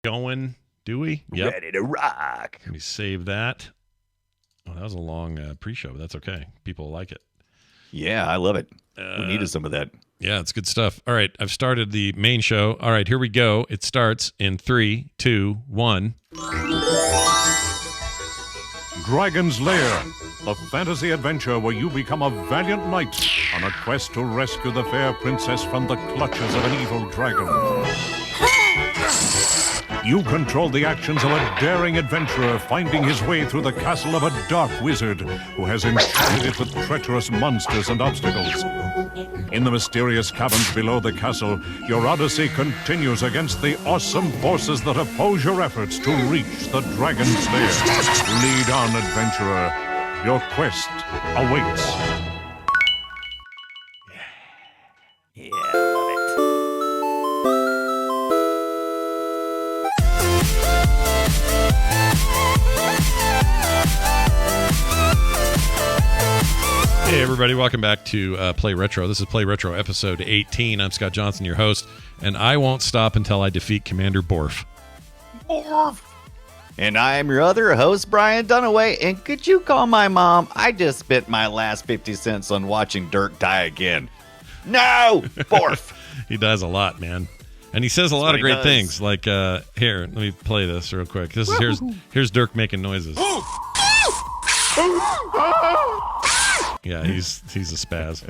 Going, do we? Yep. Ready to rock. Let me save that. Oh, that was a long pre-show, but that's okay. People like it. Yeah, I love it. We needed some of that. Yeah, it's good stuff. All right, I've started the main show. All right, here we go. It starts in 3, 2, 1. Dragon's Lair, a fantasy adventure where you become a valiant knight on a quest to rescue the fair princess from the clutches of an evil dragon. You control the actions of a daring adventurer finding his way through the castle of a dark wizard who has enchanted it with treacherous monsters and obstacles. In the mysterious caverns below the castle, your odyssey continues against the awesome forces that oppose your efforts to reach the Dragon's Lair. Lead on, adventurer. Your quest awaits. Yeah, love it. Hey, everybody. Welcome back to Play Retro. This is Play Retro episode 18. I'm Scott Johnson, your host, and I won't stop until I defeat Commander Borf. Borf! And I'm your other host, Brian Dunaway, and could you call my mom? I just spent my last 50 cents on watching Dirk die again. No! Borf! He does a lot, man. And he says a lot of great things. Like, here, let me play this real quick. This is here's Dirk making noises. Yeah, he's a spaz.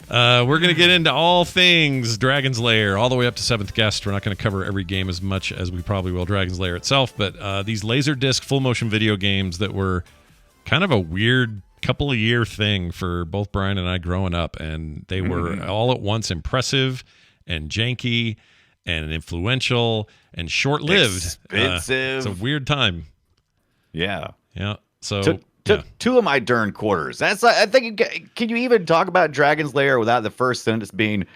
We're going to get into all things Dragon's Lair, all the way up to 7th Guest. We're not going to cover every game as much as we probably will Dragon's Lair itself, but these Laserdisc full-motion video games that were kind of a weird couple-of-year thing for both Brian and I growing up, and they were all at once impressive and janky and influential and short-lived. Expensive. It's a weird time. Yeah. Yeah. So... Took 2 of my darn quarters. That's I think. Can you even talk about Dragon's Lair without the first sentence being,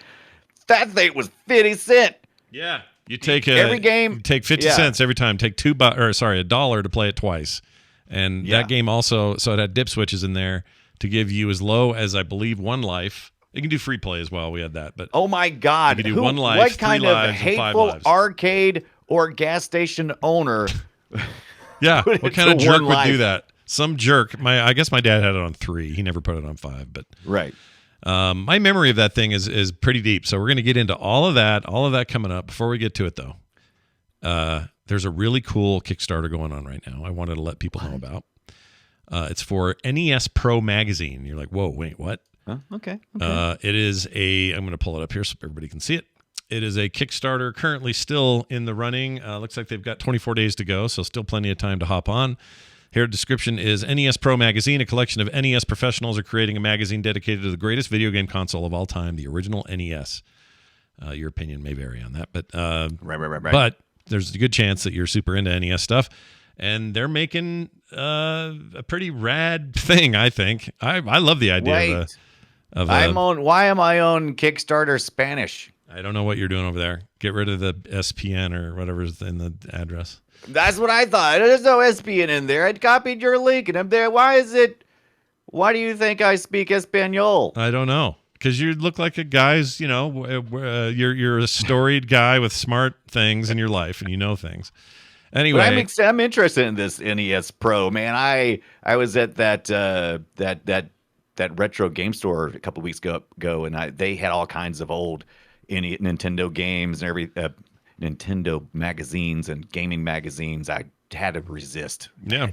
"That thing was 50 cents"? Yeah, you take every game. You take 50 cents every time. Take $1 to play it twice, and that game also. So it had dip switches in there to give you as low as I believe 1 life. You can do free play as well. We had that, but oh my god, you can do 1 life, what 3 kind lives, of and 5 hateful lives. arcade or gas station owner? Yeah, what kind of jerk would life? do that? Some jerk. I guess my dad had it on 3. He never put it on 5, but right. My memory of that thing is pretty deep. So we're going to get into all of that coming up. Before we get to it, though, there's a really cool Kickstarter going on right now. I wanted to let people know about. It's for NES Pro Magazine. You're like, whoa, wait, what? Okay. It is I'm going to pull it up here so everybody can see it. It is a Kickstarter currently still in the running. Looks like they've got 24 days to go, so still plenty of time to hop on. Here, description is NES Pro Magazine. A collection of NES professionals are creating a magazine dedicated to the greatest video game console of all time, the original NES. Your opinion may vary on that, but right. But there's a good chance that you're super into NES stuff, and they're making a pretty rad thing. I think I love the idea why am I on Kickstarter Spanish? I don't know what you're doing over there. Get rid of the SPN or whatever's in the address. That's what I thought. There's no SPN in there. I copied your link and I'm there. Why do you think I speak Espanol? I don't know. Because you look like a guy's, you're a storied guy with smart things in your life and you know things. Anyway. But I'm interested in this NES Pro, man. I was at that retro game store a couple of weeks ago and they had all kinds of old Nintendo games and Nintendo magazines and gaming magazines. I had to resist. Yeah.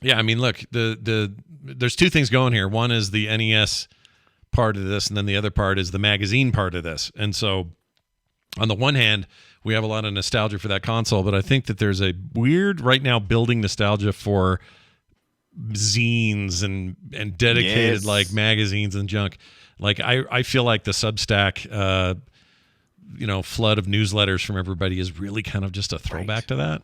Yeah, I mean, look, there's 2 things going here. One is the NES part of this, and then the other part is the magazine part of this. And so, on the one hand, we have a lot of nostalgia for that console, but I think that there's a weird right now building nostalgia for zines and dedicated like magazines and junk. Like I feel like the Substack flood of newsletters from everybody is really kind of just a throwback to that.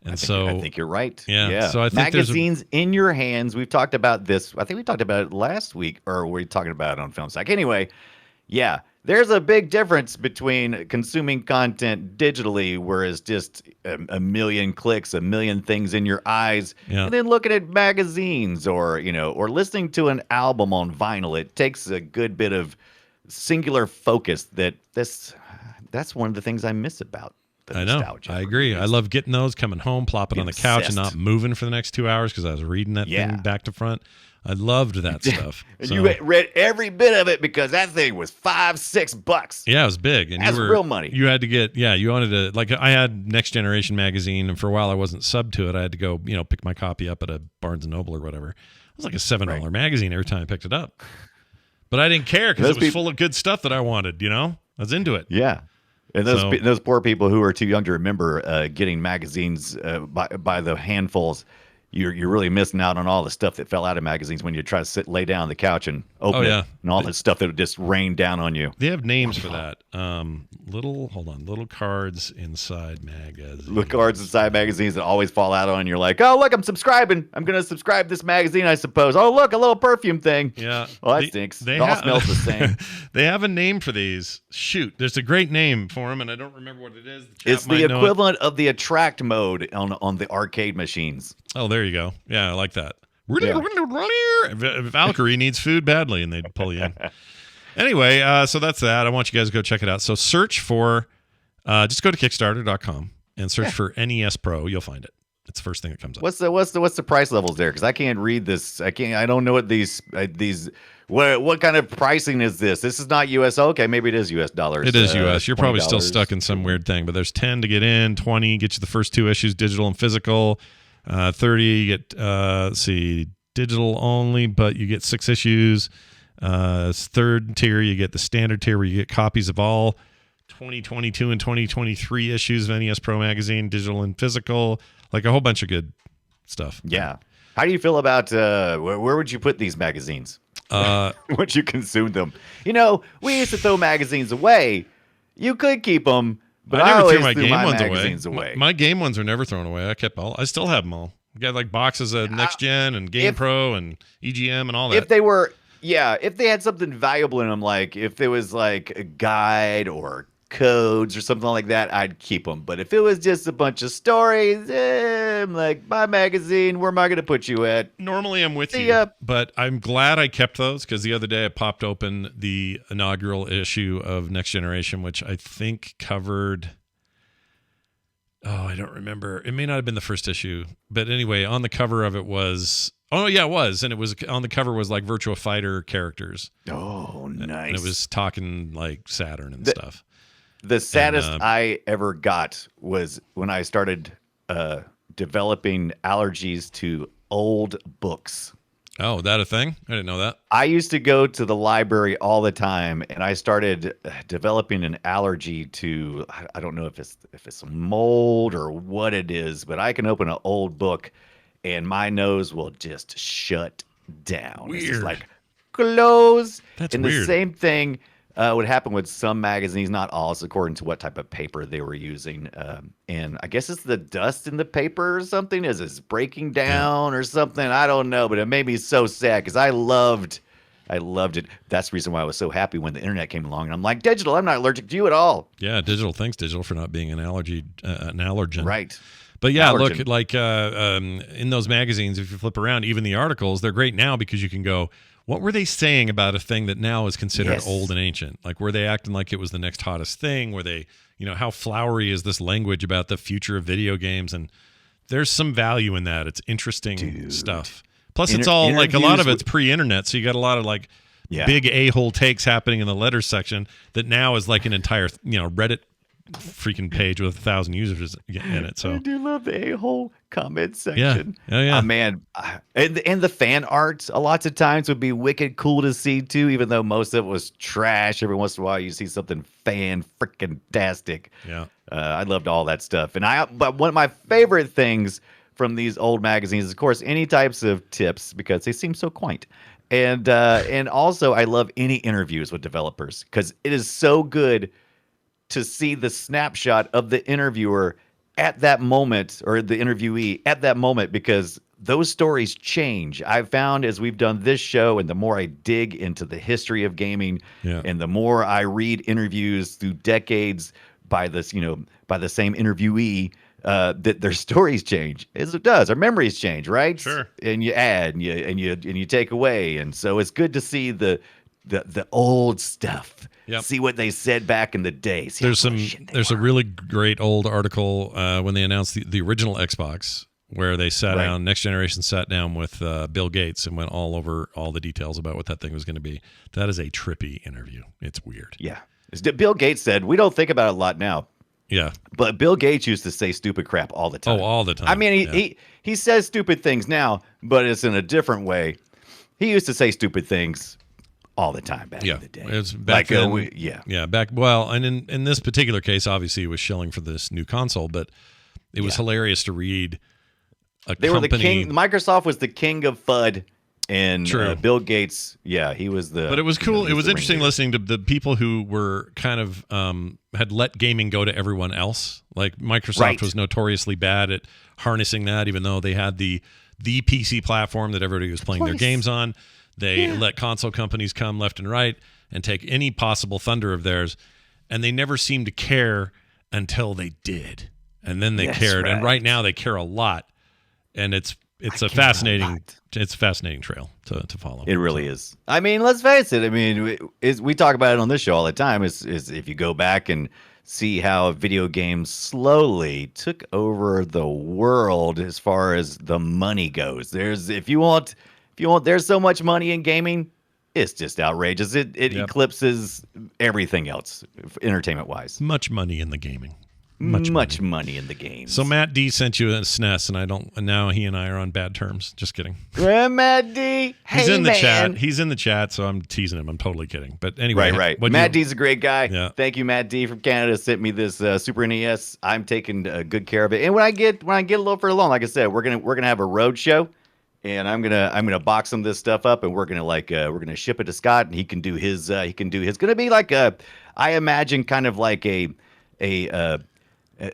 And I think you're right. Yeah. So I think magazines in your hands. We've talked about this. I think we talked about it last week, or were we talking about it on Film Sack? Anyway, yeah, there's a big difference between consuming content digitally, whereas just a million clicks, a million things in your eyes, and then looking at magazines or listening to an album on vinyl. It takes a good bit of singular focus. That's one of the things I miss about the I know. nostalgia. I agree. I love getting those, coming home, plopping on the couch, and not moving for the next 2 hours because I was reading that thing back to front. I loved that stuff. And you read every bit of it because that thing was $5-6. Yeah, it was big, and that's real money. You had to get. Yeah, you wanted to, like, I had Next Generation magazine, and for a while I wasn't subbed to it. I had to go, pick my copy up at a Barnes and Noble or whatever. It was like a $7 magazine every time I picked it up, but I didn't care because it was full of good stuff that I wanted. I was into it. Yeah. And those poor people who are too young to remember getting magazines by the handfuls, you're really missing out on all the stuff that fell out of magazines when you try to lay down on the couch and open it, and all the stuff that would just rain down on you. They have names for that. Little cards inside magazines. Little cards inside magazines that always fall out on. You're like, oh, look, I'm subscribing. I'm going to subscribe this magazine, I suppose. Oh, look, a little perfume thing. Yeah. Well, that stinks. It all smells the same. They have a name for these. Shoot, there's a great name for them, and I don't remember what it is. It's the equivalent of the attract mode on the arcade machines. Oh, there you go. Yeah, I like that. Valkyrie needs food badly, and they'd pull you in. Anyway, so that's that. I want you guys to go check it out. So search for, just go to Kickstarter.com and search for NES Pro. You'll find it. It's the first thing that comes up. What's the price levels there? Because I can't read this. I don't know what these. What kind of pricing is this? This is not U.S. Okay, maybe it is U.S. dollars. It is U.S. You're probably still stuck in some weird thing, but there's 10 to get in, 20 get you the first 2 issues, digital and physical. 30 you get digital only, but you get 6 issues. Third tier you get the standard tier where you get copies of all 2022 and 2023 issues of NES Pro magazine, digital and physical, like a whole bunch of good stuff. Yeah. How do you feel about where would you put these magazines once you consume them? We used to throw magazines away. You could keep them. But I never threw my game ones magazines away. My game ones are never thrown away. I still have them all. I got like boxes of Next Gen and Game Pro and EGM and all that. If they had something valuable in them, like if it was like a guide or codes or something like that, I'd keep them. But if it was just a bunch of stories, I'm like, my magazine, where am I going to put you at? Normally I'm with you, but I'm glad I kept those because the other day I popped open the inaugural issue of Next Generation, which I think covered... Oh, I don't remember. It may not have been the first issue. But anyway, on the cover of it was... Oh, yeah, it was. And it was on the cover was like Virtua Fighter characters. Oh, nice. And it was talking like Saturn and stuff. The saddest I ever got was when I started developing allergies to old books. Oh, that a thing? I didn't know that. I used to go to the library all the time, and I started developing an allergy to, I don't know if it's mold or what it is, but I can open an old book, and my nose will just shut down. Weird. It's just like close. That's and weird. The same thing would happen with some magazines, not all. It's according to what type of paper they were using. And I guess it's the dust in the paper or something. Is it breaking down or something? I don't know, but it made me so sad because I loved it. That's the reason why I was so happy when the internet came along. And I'm like, digital, I'm not allergic to you at all. Yeah, digital. Thanks, digital, for not being an allergen. Right. But yeah, allergen. Look, like in those magazines, if you flip around, even the articles, they're great now because you can go, what were they saying about a thing that now is considered old and ancient? Like, were they acting like it was the next hottest thing? Were they, how flowery is this language about the future of video games? And there's some value in that. It's interesting stuff. Plus, it's all like a lot of it's pre-internet, so you got a lot of like big a-hole takes happening in the letters section that now is like an entire, Reddit freaking page with 1,000 users in it. So I do love the a-hole comment section. Yeah. Man, and the fan art a lots of times would be wicked cool to see too, even though most of it was trash. Every once in a while you see something fan freaking tastic. Yeah. I loved all that stuff. But one of my favorite things from these old magazines is, of course, any types of tips because they seem so quaint. And also I love any interviews with developers because it is so good to see the snapshot of the interviewer at that moment, or the interviewee at that moment, because those stories change. I've found as we've done this show, and the more I dig into the history of gaming, and the more I read interviews through decades by this, by the same interviewee, that their stories change, as it does. Our memories change, right? Sure. And you add and you take away, and so it's good to see the the old stuff. Yep. See what they said back in the day. See There's how full of shit they there's a were. really great old article when they announced the original Xbox, where they sat down, Next Generation sat down with Bill Gates and went all over all the details about what that thing was going to be. That is a trippy interview. It's weird. Yeah. As Bill Gates said, we don't think about it a lot now. Yeah. But Bill Gates used to say stupid crap all the time. Oh, all the time. I mean, Yeah. he says stupid things now, but it's in a different way. He used to say stupid things all the time back in the day. It's back then. Yeah. Back well, and in this particular case, obviously, he was shilling for this new console, but it was hilarious to read. They were the king. Microsoft was the king of FUD, and Bill Gates, he was the. But it was cool. It was interesting ringleader. listening to the people who were kind of had let gaming go to everyone else. Like Microsoft was notoriously bad at harnessing that, even though they had the PC platform that everybody was playing their games on. They let console companies come left and right and take any possible thunder of theirs, and they never seemed to care until they did, and then they cared. And right now they care a lot, and it's a fascinating trail to follow. It really is. I mean, let's face it. I mean, we talk about it on this show all the time. Is if you go back and see how video games slowly took over the world as far as the money goes. If you want, there's so much money in gaming. It's just outrageous. It eclipses everything else, entertainment wise. Much money in the gaming. Much money in the game. So Matt D sent you a SNES, and now he and I are on bad terms. Just kidding. Matt D. He's in the chat. He's in the chat, so I'm teasing him. I'm totally kidding. But anyway, right. Matt D's a great guy. Yeah. Thank you, Matt D from Canada. Sent me this Super NES. I'm taking good care of it. And when I get a little further along, like I said, we're gonna have a road show, and I'm gonna box some of this stuff up, and we're gonna ship it to Scott, and he can do his. Gonna be like I imagine kind of like a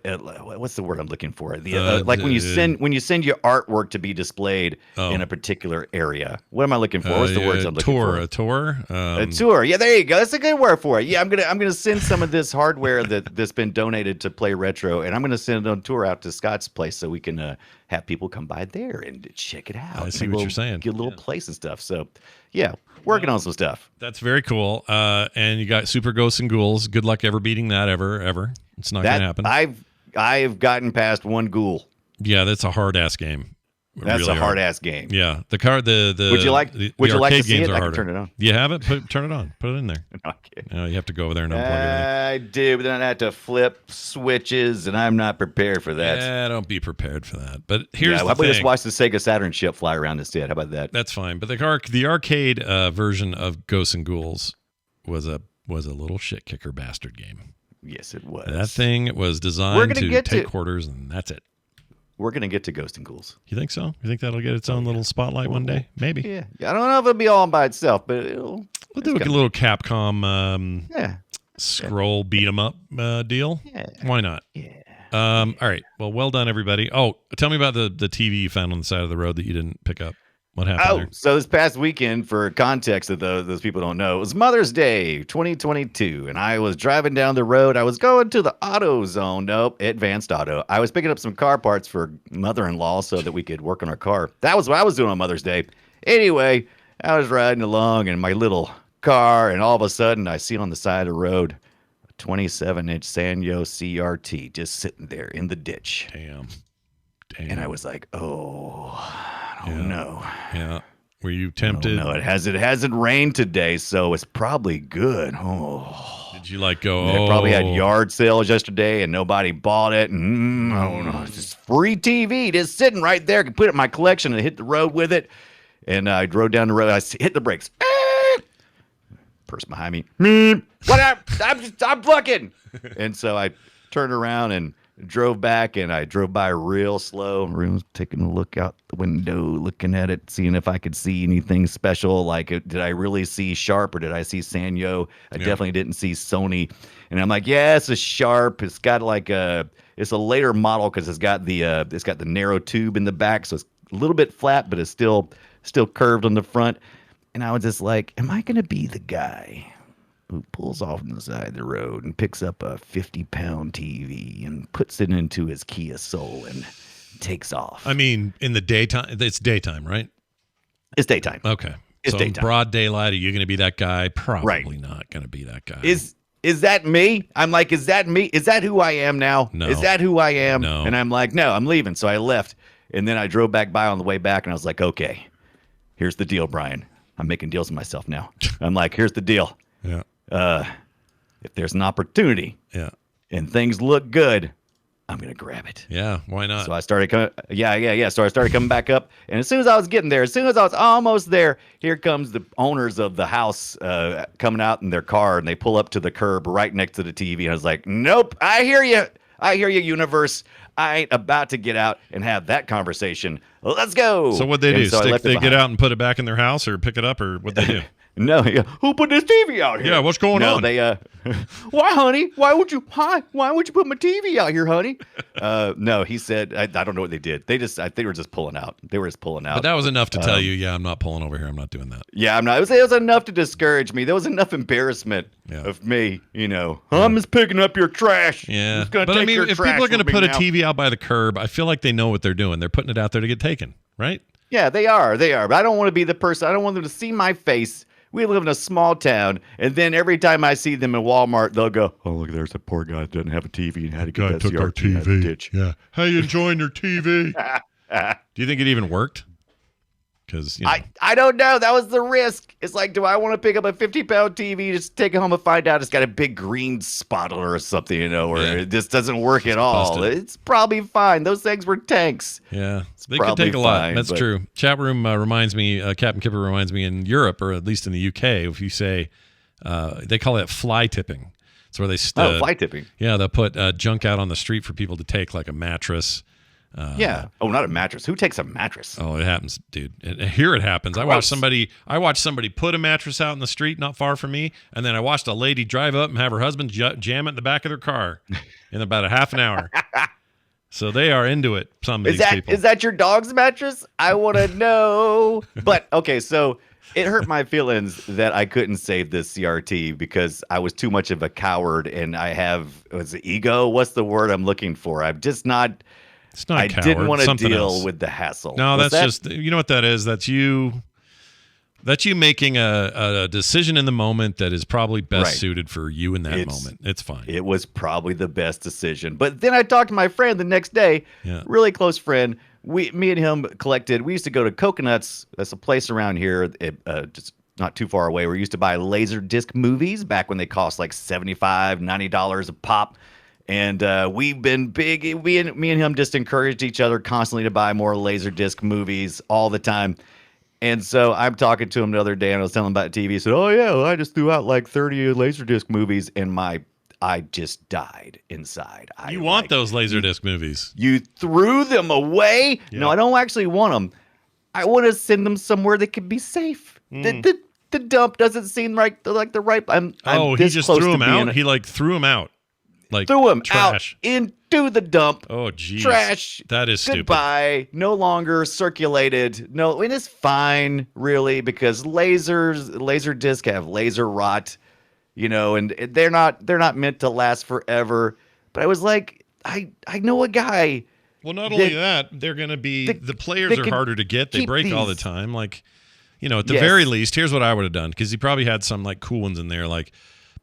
what's the word I'm looking for? Like when you send your artwork to be displayed in a particular area. What am I looking for? What's the words I'm looking for? A tour. A tour. Yeah, there you go. That's a good word for it. Yeah, I'm gonna send some of this hardware that's been donated to Play Retro, and I'm gonna send it on tour out to Scott's place so we can have people come by there and check it out. I see what you're saying. Get a little place and stuff. So yeah, working on some stuff. That's very cool. And you got Super Ghosts and Ghouls. Good luck ever beating that ever. It's not going to happen. I've gotten past one ghoul. Yeah, that's a hard ass game. That's really a hard ass game. Yeah, the Would you like to see it? Are I can harder. turn it on. You have it? Turn it on. Put it in there. Okay. No, you have to go over there and unplug it. I do, but then I have to flip switches, and I'm not prepared for that. Yeah, don't be prepared for that. But here's the how about thing. just watch the Sega Saturn ship fly around instead? How about that? That's fine. But the arcade version of Ghosts and Ghouls was a little shit kicker bastard game. Yes, it was. That thing was designed to take quarters, and that's it. We're going to get to Ghosts and Ghouls. You think so? You think that'll get its own little spotlight one day? Maybe. Yeah. I don't know if it'll be all by itself, but we'll do a little Capcom scroll beat 'em up deal. Yeah. Why not? Yeah. All right. Well done, everybody. Oh, tell me about the TV you found on the side of the road that you didn't pick up. What happened there? So this past weekend, for context that those people don't know, it was Mother's Day 2022, and I was driving down the road. I was going to the Auto Zone. Nope, Advanced Auto. I was picking up some car parts for mother-in-law so that we could work on our car. That was what I was doing on Mother's Day. Anyway, I was riding along in my little car, and all of a sudden, I see on the side of the road a 27-inch Sanyo CRT just sitting there in the ditch. Damn. And I was like, no. Yeah. Were you tempted? No, it hasn't rained today, so it's probably good. Oh. Did you go? They probably had yard sales yesterday, and nobody bought it. And I don't know, it's just free TV, just sitting right there. I could put it in my collection and hit the road with it. And I drove down the road. I hit the brakes. Person behind me. What up? I'm looking. And so I turned around and drove back, and I drove by real slow, taking a look out the window, looking at it, seeing if I could see anything special. Did I really see Sharp, or did I see Sanyo? I definitely didn't see Sony. And I'm like, yeah, it's a Sharp. It's got it's a later model because it's got the narrow tube in the back, so it's a little bit flat, but it's still curved on the front. And I was just like, am I gonna be the guy who pulls off on the side of the road and picks up a 50-pound TV and puts it into his Kia Soul and takes off? I mean, in the daytime, it's daytime, right? It's daytime. Okay. It's so daytime. in broad daylight, are you going to be that guy? Probably Right. not going to be that guy. Is that me? I'm like, is that me? Is that who I am now? No. Is that who I am? No. And I'm like, no, I'm leaving. So I left. And then I drove back by on the way back, and I was like, okay, here's the deal, Brian. I'm making deals with myself now. I'm like, here's the deal. Yeah. If there's an opportunity Yeah. and things look good, I'm gonna grab it. Yeah. Why not? So I started coming. Yeah. So I started coming back up, and as soon as I was getting there, as soon as I was almost there, here comes the owners of the house coming out in their car, and they pull up to the curb right next to the TV. And I was like, nope, I hear you. I hear you, universe. I ain't about to get out and have that conversation. Let's go. So what'd they And do? so I left it They get behind. out and put it back in their house, or pick it up, or what'd they do? No, yeah. Who put this TV out here? Yeah, what's going no, on? They why, honey? Why would you put my TV out here, honey? No, he said I don't know what they did. They were just pulling out. They were just pulling out. But that was enough to tell you, yeah, I'm not pulling over here. I'm not doing that. Yeah, I'm not. It was enough to discourage me. There was enough embarrassment of me. I'm just picking up your trash. Yeah. I'm just gonna But take I mean, your if trash people are going to from put me a now. TV out by the curb, I feel like they know what they're doing. They're putting it out there to get taken, right? Yeah, they are. But I don't want to be the person. I don't want them to see my face. We live in a small town, and then every time I see them in Walmart, they'll go, "Oh, look, there's a poor guy that doesn't have a TV and had to get that CRT out of the ditch." Yeah. How you enjoying your TV? Do you think it even worked? Because I don't know. That was the risk. It's like, do I want to pick up a 50-pound TV, just take it home and find out it's got a big green spot or something, or it just doesn't work at all? busted. It's probably fine. Those things were tanks. yeah, they could probably take a lot. fine, That's but- true. Chat room reminds me, Captain Kipper reminds me, in Europe, or at least in the UK, if you say, they call it fly tipping. It's where they Fly tipping. Yeah, they'll put junk out on the street for people to take, like a mattress. Yeah. Oh, not a mattress. Who takes a mattress? Oh, it happens, dude. Here it happens. I watched somebody put a mattress out in the street not far from me, and then I watched a lady drive up and have her husband jam it in the back of their car in about a half an hour. So they are into it. Some of these people. Is that your dog's mattress? I want to know. But okay, so it hurt my feelings that I couldn't save this CRT because I was too much of a coward, and was it ego? What's the word I'm looking for? I'm just not. It's not I coward. didn't want to Something deal else. with the hassle. No, Was that's just, you know what that is? That's you making a decision in the moment that is probably best Right. suited for you in that moment. It's fine. It was probably the best decision. But then I talked to my friend the next day, Yeah. really close friend. Me and him collected. We used to go to Coconuts. That's a place around here, just not too far away. We used to buy laser disc movies back when they cost like $75, $90 a pop. And we've been big. Me and him just encouraged each other constantly to buy more laser disc movies all the time. And so I'm talking to him the other day, and I was telling him about TV. He said, "Oh yeah, well, I just threw out like 30 laser disc movies," and I just died inside. You want those Laserdisc movies. You threw them away? Yeah. No, I don't actually want them. I want to send them somewhere that could be safe. The dump doesn't seem like the right. I'm He this just close threw to them out? being- He like threw them out. Like threw them trash. out into the dump. Oh, geez. Trash. That is stupid. Goodbye. No longer circulated. No, it is fine, really, because laser disc have laser rot, and they're not meant to last forever. But I was like, I know a guy. Well, not only that, they're going to be the players are can harder to get. They keep break all the these. time. Like, at the Yes. very least, here's what I would have done, because he probably had some like cool ones in there, like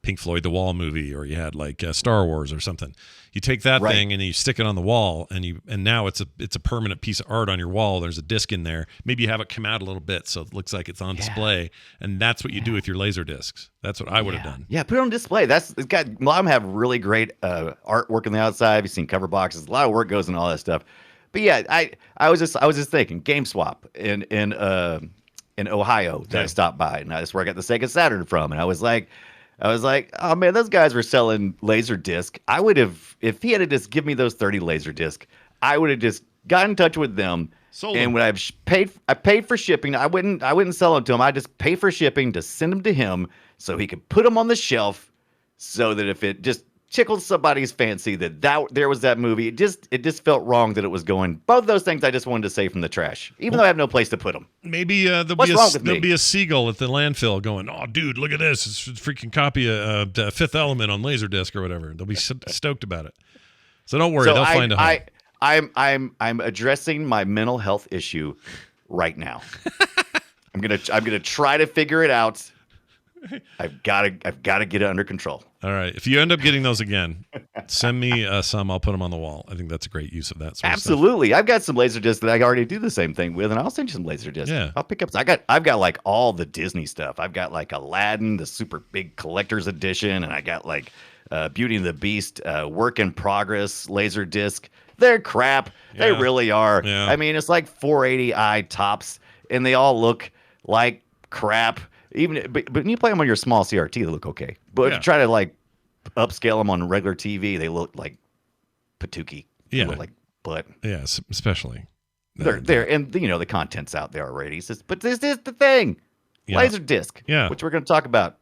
Pink Floyd The Wall movie, or you had like Star Wars or something. You take that Right. thing and you stick it on the wall, and now it's a permanent piece of art on your wall. There's a disc in there. Maybe you have it come out a little bit so it looks like it's on display, and that's what you do with your laser discs. That's what I would have done. Yeah, put it on display. A lot of them have really great artwork on the outside. You've seen cover boxes. A lot of work goes into all that stuff. But yeah, I was just thinking GameSwap in Ohio that I stopped by, and that's where I got the Sega Saturn from. And I was like, oh man, those guys were selling laser disc. I would have, if he had to just give me those 30 laser disc, I would have just got in touch with them. Sold and them. when I paid for shipping, I wouldn't sell them to him. I just pay for shipping to send them to him so he could put them on the shelf, so that if it just tickled somebody's fancy that there was that movie, it just felt wrong that it was going. Both those things I just wanted to save from the trash, even though I have no place to put them. Maybe there'll be a seagull at the landfill going, "Oh, dude, look at this! It's a freaking copy of Fifth Element on Laserdisc or whatever." They'll be stoked about it. So don't worry, they'll find a home. I'm addressing my mental health issue right now. I'm gonna try to figure it out. I've got to get it under control. All right. If you end up getting those again, send me some. I'll put them on the wall. I think that's a great use of that sort Absolutely. I've got some laser discs that I already do the same thing with, and I'll send you some laser discs. Yeah. I'll pick up. I've got like all the Disney stuff. I've got like Aladdin, the super big collector's edition, and I got like Beauty and the Beast, work in progress laser disc. They're crap. Yeah. They really are. Yeah. I mean, it's like 480i tops, and they all look like crap. But when you play them on your small CRT, they look okay. But if you try to like upscale them on regular TV, they look like patooky. They look like butt. Yeah, especially. They're and the content's out there already. But this is the thing. Laser disc. Yeah. Which we're going to talk about.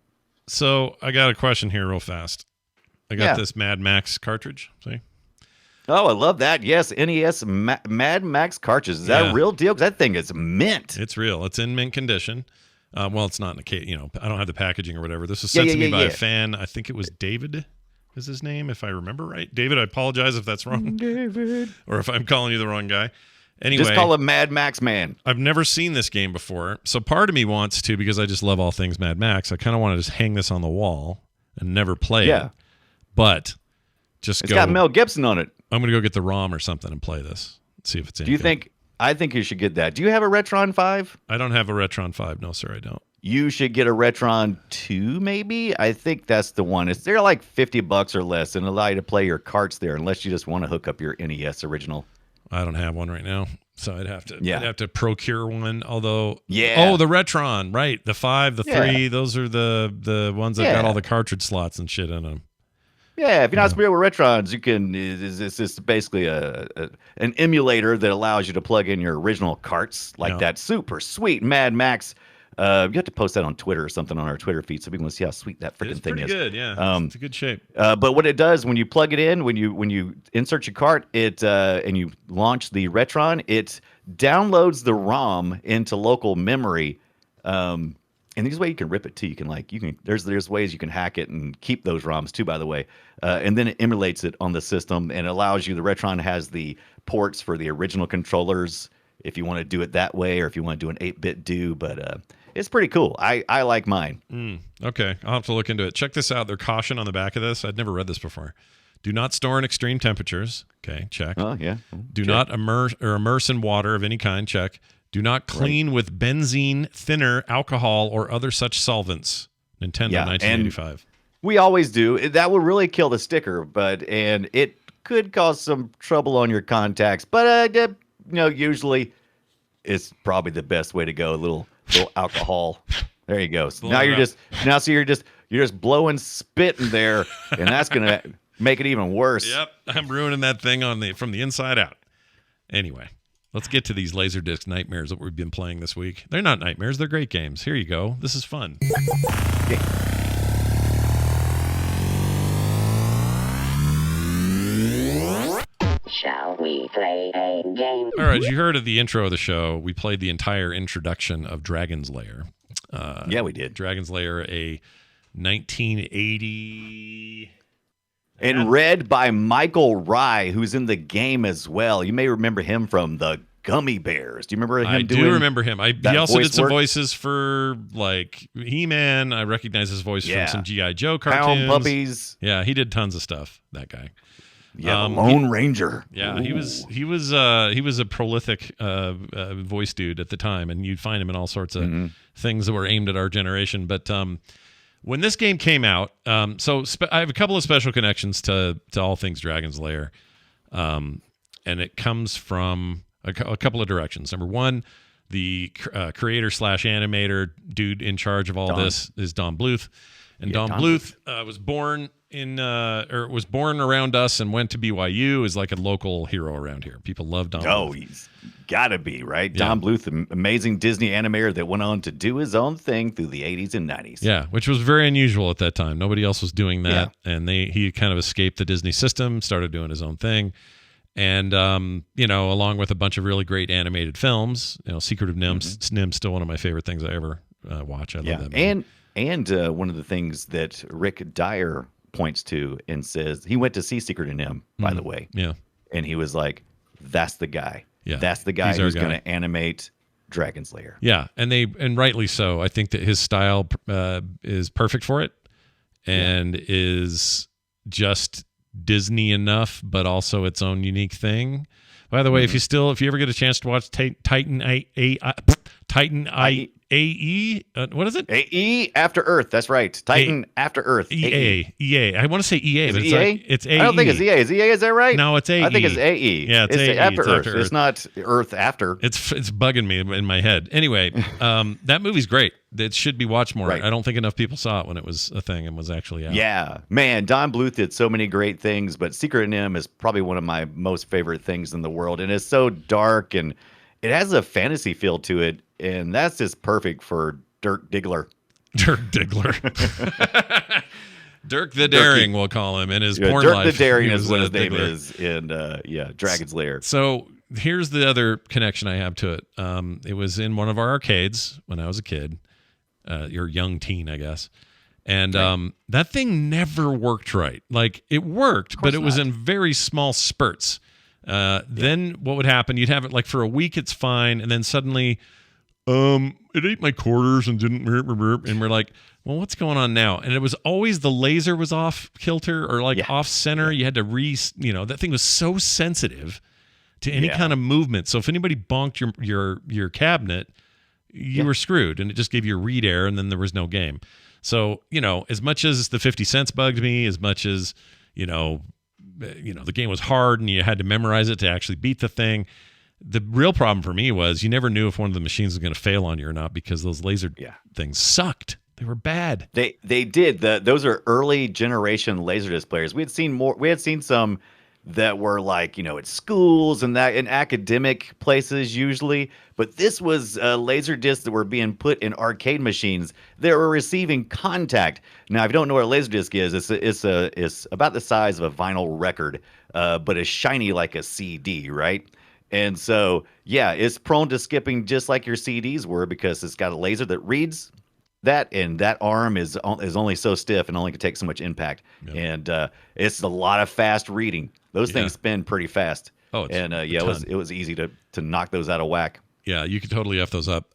So I got a question here real fast. I got this Mad Max cartridge. See? Oh, I love that. Yes, NES Mad Max cartridge. Is that a real deal? Because that thing is mint. It's real. It's in mint condition. Well, it's not in a case. I don't have the packaging or whatever. This was sent to me by a fan. I think it was David is his name, if I remember right. David, I apologize if that's wrong. David. Or if I'm calling you the wrong guy. Anyway. Just call him Mad Max Man. I've never seen this game before. So part of me wants to, because I just love all things Mad Max, I kind of want to just hang this on the wall and never play it. But it's got Mel Gibson on it. I'm going to go get the ROM or something and play this. See if it's in. Do you think? I think you should get that. Do you have a Retron 5? I don't have a Retron 5. No, sir, I don't. You should get a Retron 2, maybe. I think that's the one. They're like $50 or less, and allow you to play your carts there, unless you just want to hook up your NES original. I don't have one right now, so I'd have to procure one. Although, the Retron, right? The 5, the 3, those are the ones that got all the cartridge slots and shit in them. Yeah, if you're not familiar with Retrons, you can. It's basically an emulator that allows you to plug in your original carts, like that super sweet Mad Max. You have to post that on Twitter or something on our Twitter feed so people can see how sweet that freaking thing is. It's pretty good, yeah. It's a good shape. But what it does when you plug it in, when you insert your cart, and you launch the Retron, it downloads the ROM into local memory. And there's ways you can rip it too. There's ways you can hack it and keep those ROMs too, by the way. And then it emulates it on the system and allows you. The Retron has the ports for the original controllers if you want to do it that way, or if you want to do an 8-bit do. But it's pretty cool. I like mine. Okay, I'll have to look into it. Check this out. Their caution on the back of this. I'd never read this before. Do not store in extreme temperatures. Okay, check. Oh yeah. Do not immerse in water of any kind. Check. Do not clean with benzene, thinner, alcohol, or other such solvents. Nintendo, 1985. And we always do. That will really kill the sticker, and it could cause some trouble on your contacts. But usually it's probably the best way to go. A little alcohol. There you go. So now you're just blowing spit in there, and that's gonna make it even worse. Yep, I'm ruining that thing from the inside out. Anyway. Let's get to these Laserdisc nightmares that we've been playing this week. They're not nightmares. They're great games. Here you go. This is fun. Shall we play a game? All right. You heard of the intro of the show. We played the entire introduction of Dragon's Lair. Yeah, we did. Dragon's Lair, a 1980... And read by Michael Rye, who's in the game as well. You may remember him from the Gummy Bears. Do you remember him? I do remember him. He also did some work? voices for like He-Man. I recognize his voice from some G.I. Joe cartoons. Pound Puppies. Yeah, he did tons of stuff. That guy. Yeah, the Lone Ranger. Yeah, he was a prolific voice dude at the time, and you'd find him in all sorts of things that were aimed at our generation. But when this game came out, so I have a couple of special connections to all things Dragon's Lair, and it comes from a couple of directions. Number one, the creator / animator dude in charge of all this is Don Bluth, and Don Bluth was born around us and went to BYU, is like a local hero around here. People love Don Bluth. Oh, he's got to be, right? Yeah. Don Bluth, an amazing Disney animator that went on to do his own thing through the 80s and 90s. Yeah, which was very unusual at that time. Nobody else was doing that. Yeah. And he kind of escaped the Disney system, started doing his own thing. And, along with a bunch of really great animated films, Secret of NIMS, NIMS still one of my favorite things I ever watch. I love that movie. And one of the things that Rick Dyer points to and says, he went to see Secret of NIMS, by the way. Yeah. And he was like, that's the guy. Yeah. That's the guy who's going to animate Dragon's Lair. Yeah, and rightly so. I think that his style is perfect for it, and is just Disney enough, but also its own unique thing. By the way, if you ever get a chance to watch Titan AE, what is it? AE After Earth. That's right. Titan After Earth. EA. I want to say EA, but it's AE. I don't think it's EA. Is EA? Is that right? No, it's AE. I think it's AE. Yeah, it's AE. After It's Earth. After Earth. It's not Earth After. It's bugging me in my head. Anyway, that movie's great. It should be watched more. Right. I don't think enough people saw it when it was a thing and was actually out. Yeah, man, Don Bluth did so many great things, but Secret of NIMH is probably one of my most favorite things in the world, and it's so dark and it has a fantasy feel to it, and that's just perfect for Dirk Diggler. Dirk Diggler. Dirk the Daring, we'll call him in his porn Dirk life. the Daring He is was what a his name Diggler. is in Dragon's Lair. So here's the other connection I have to it. It was in one of our arcades when I was a kid, your young teen, I guess. And that thing never worked right. Like, it worked, but it was in very small spurts. Then what would happen? You'd have it like for a week, it's fine, and then suddenly, it ate my quarters and didn't, and we're like, well, what's going on now? And it was always the laser was off kilter or like off center. You had to that thing was so sensitive to any kind of movement. So if anybody bonked your cabinet, you were screwed, and it just gave you a read error, and then there was no game. So, as much as the 50 cents bugged me, as much as, the game was hard and you had to memorize it to actually beat the thing, the real problem for me was you never knew if one of the machines was going to fail on you or not because those laser things sucked. They were bad. They did. Those are early generation Laserdisc players. We had seen some that were like, at schools and that in academic places usually. But this was Laserdiscs that were being put in arcade machines that were receiving contact. Now, if you don't know what a Laserdisc is, it's about the size of a vinyl record, but it's shiny like a CD, right? And so, it's prone to skipping just like your CDs were because it's got a laser that reads that, and that arm is only so stiff and only can take so much impact. Yep. And it's a lot of fast reading. Those things spin pretty fast. Oh, and it was easy to knock those out of whack. Yeah, you could totally F those up.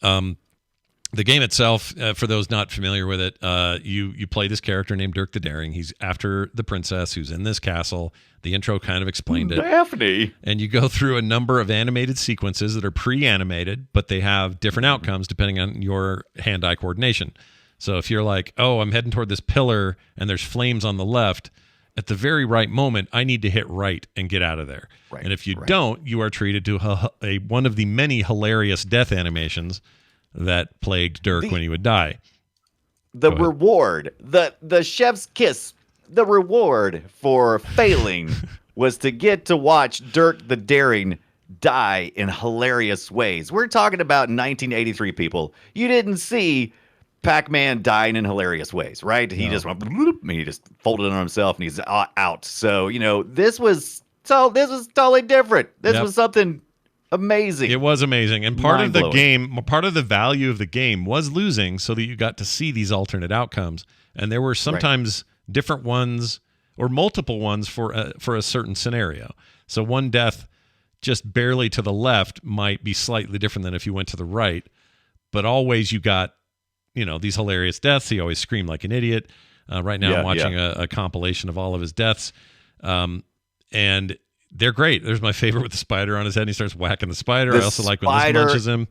The game itself, for those not familiar with it, you play this character named Dirk the Daring. He's after the princess who's in this castle. The intro kind of explained it. Daphne. And you go through a number of animated sequences that are pre-animated, but they have different outcomes depending on your hand-eye coordination. So if you're like, oh, I'm heading toward this pillar and there's flames on the left, at the very right moment, I need to hit right and get out of there. Right, and if you don't, you are treated to one of the many hilarious death animations that plagued Dirk when he would die. The reward, the chef's kiss, the reward for failing was to get to watch Dirk the Daring die in hilarious ways. We're talking about 1983, people. You didn't see Pac-Man dying in hilarious ways, right? He just went bloop, and he just folded on himself and he's out. So, this was totally different. This was something amazing. It was amazing. And part of the value of the game was losing so that you got to see these alternate outcomes. And there were sometimes different ones or multiple ones for a certain scenario. So one death just barely to the left might be slightly different than if you went to the right. But always you got these hilarious deaths. He always screamed like an idiot. Right now I'm watching a compilation of all of his deaths. And they're great. There's my favorite with the spider on his head. And he starts whacking the spider. I also like when this munches him.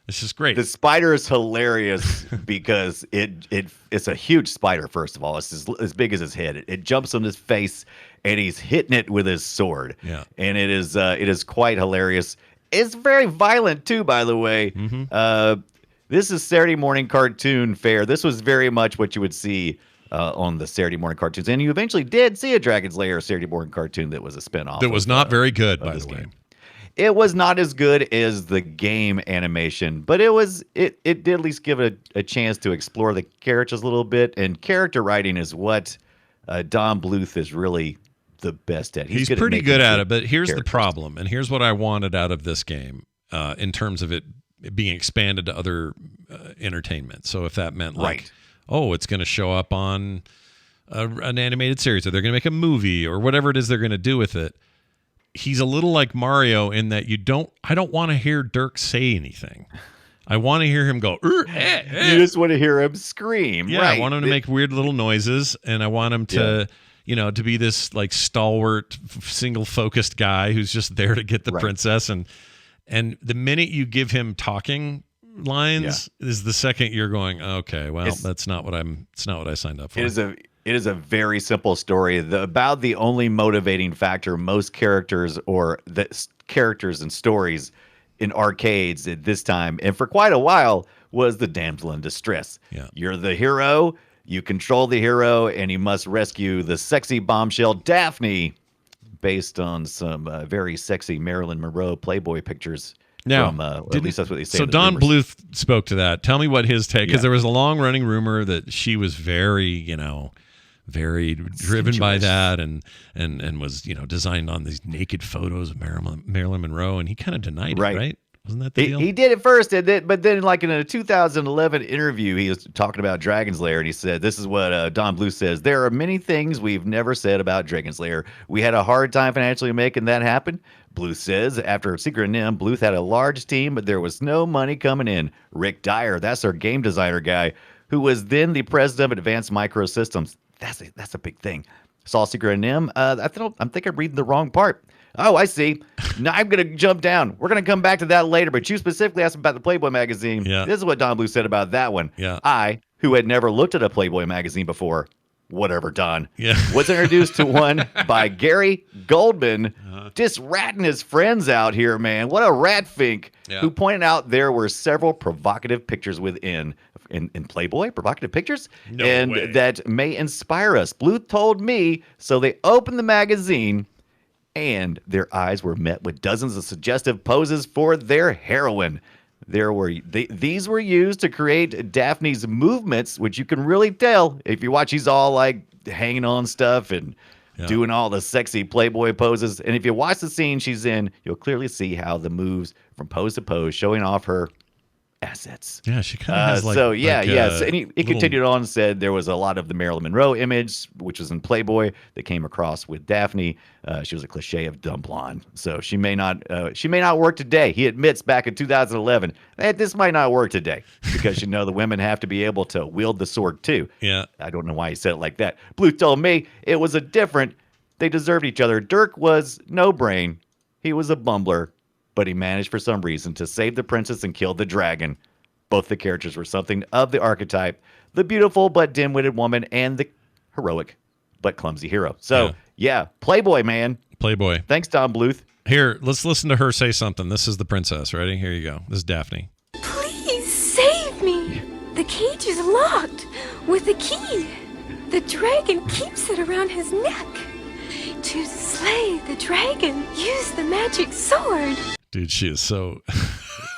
It's just great. The spider is hilarious because it's a huge spider, first of all. It's as big as his head. It jumps on his face, and he's hitting it with his sword. Yeah. And it is quite hilarious. It's very violent, too, by the way. Mm-hmm. This is Saturday morning cartoon fare. This was very much what you would see on the Saturday morning cartoons. And you eventually did see a Dragon's Lair Saturday morning cartoon that was a spinoff. That was not very good, by the way. Game. It was not as good as the game animation, but it did at least give it a chance to explore the characters a little bit. And character writing is what Don Bluth is really the best at. He's pretty good at it, but here's the problem, and here's what I wanted out of this game in terms of it being expanded to other entertainment. So if that meant it's going to show up on an animated series, or they're going to make a movie, or whatever it is they're going to do with it. He's a little like Mario in that I don't want to hear Dirk say anything. I want to hear him go. You just want to hear him scream. Yeah, right. I want him to make weird little noises, and I want him to, to be this like stalwart, single focused guy who's just there to get the princess. And the minute you give him talking lines is the second you're going, okay, well, it's not what I signed up for. It is a very simple story. About the only motivating factor most characters or the characters and stories in arcades at this time, and for quite a while, was the damsel in distress. Yeah. You're the hero, you control the hero, and you must rescue the sexy bombshell Daphne, based on some very sexy Marilyn Monroe Playboy pictures. Now, at least that's what they say. So in the Don rumors. Bluth spoke to that. Tell me what his take, because there was a long-running rumor that she was very, very driven by that, and was designed on these naked photos of Marilyn Monroe, and he kind of denied it, right? Wasn't that the deal? He did at first, but then like in a 2011 interview, he was talking about Dragon's Lair, and he said, this is what Don Bluth says: there are many things we've never said about Dragon's Lair. We had a hard time financially making that happen. Bluth says, after Secret NIM, Bluth had a large team, but there was no money coming in. Rick Dyer, that's our game designer guy, who was then the president of Advanced Microsystems. That's a big thing. Saw Secret NIM. I think I'm reading the wrong part. Oh, I see. Now I'm going to jump down. We're going to come back to that later, but you specifically asked about the Playboy magazine. Yeah. This is what Don Bluth said about that one. Yeah. I, who had never looked at a Playboy magazine before, whatever, Don, Yeah. was introduced to one by Gary Goldman, just ratting his friends out here, man. What a rat fink, who pointed out there were several provocative pictures within in Playboy, provocative pictures, way. that may inspire us. Bluth told me, so they opened the magazine, and their eyes were met with dozens of suggestive poses for their heroine. These were used to create Daphne's movements, which you can really tell if you watch. She's all like hanging on stuff and doing all the sexy Playboy poses. And if you watch the scene she's in, you'll clearly see how the moves from pose to pose, showing off her assets. Yeah, she kind of has like. So and he little... continued on and said there was a lot of the Marilyn Monroe image, which was in Playboy, that came across with Daphne. She was a cliche of dumb blonde, so she may not work today. He admits back in 2011 that this might not work today because the women have to be able to wield the sword too. Yeah, I don't know why he said it like that. Bluth told me it was they deserved each other. Dirk was no brain. He was a bumbler, but he managed for some reason to save the princess and kill the dragon. Both the characters were something of the archetype, the beautiful but dim-witted woman and the heroic but clumsy hero. So, Playboy, man. Playboy. Thanks, Don Bluth. Here, let's listen to her say something. This is the princess. Ready? Here you go. This is Daphne. Please save me. The cage is locked with a key. The dragon keeps it around his neck. To slay the dragon, use the magic sword. Dude, she is so...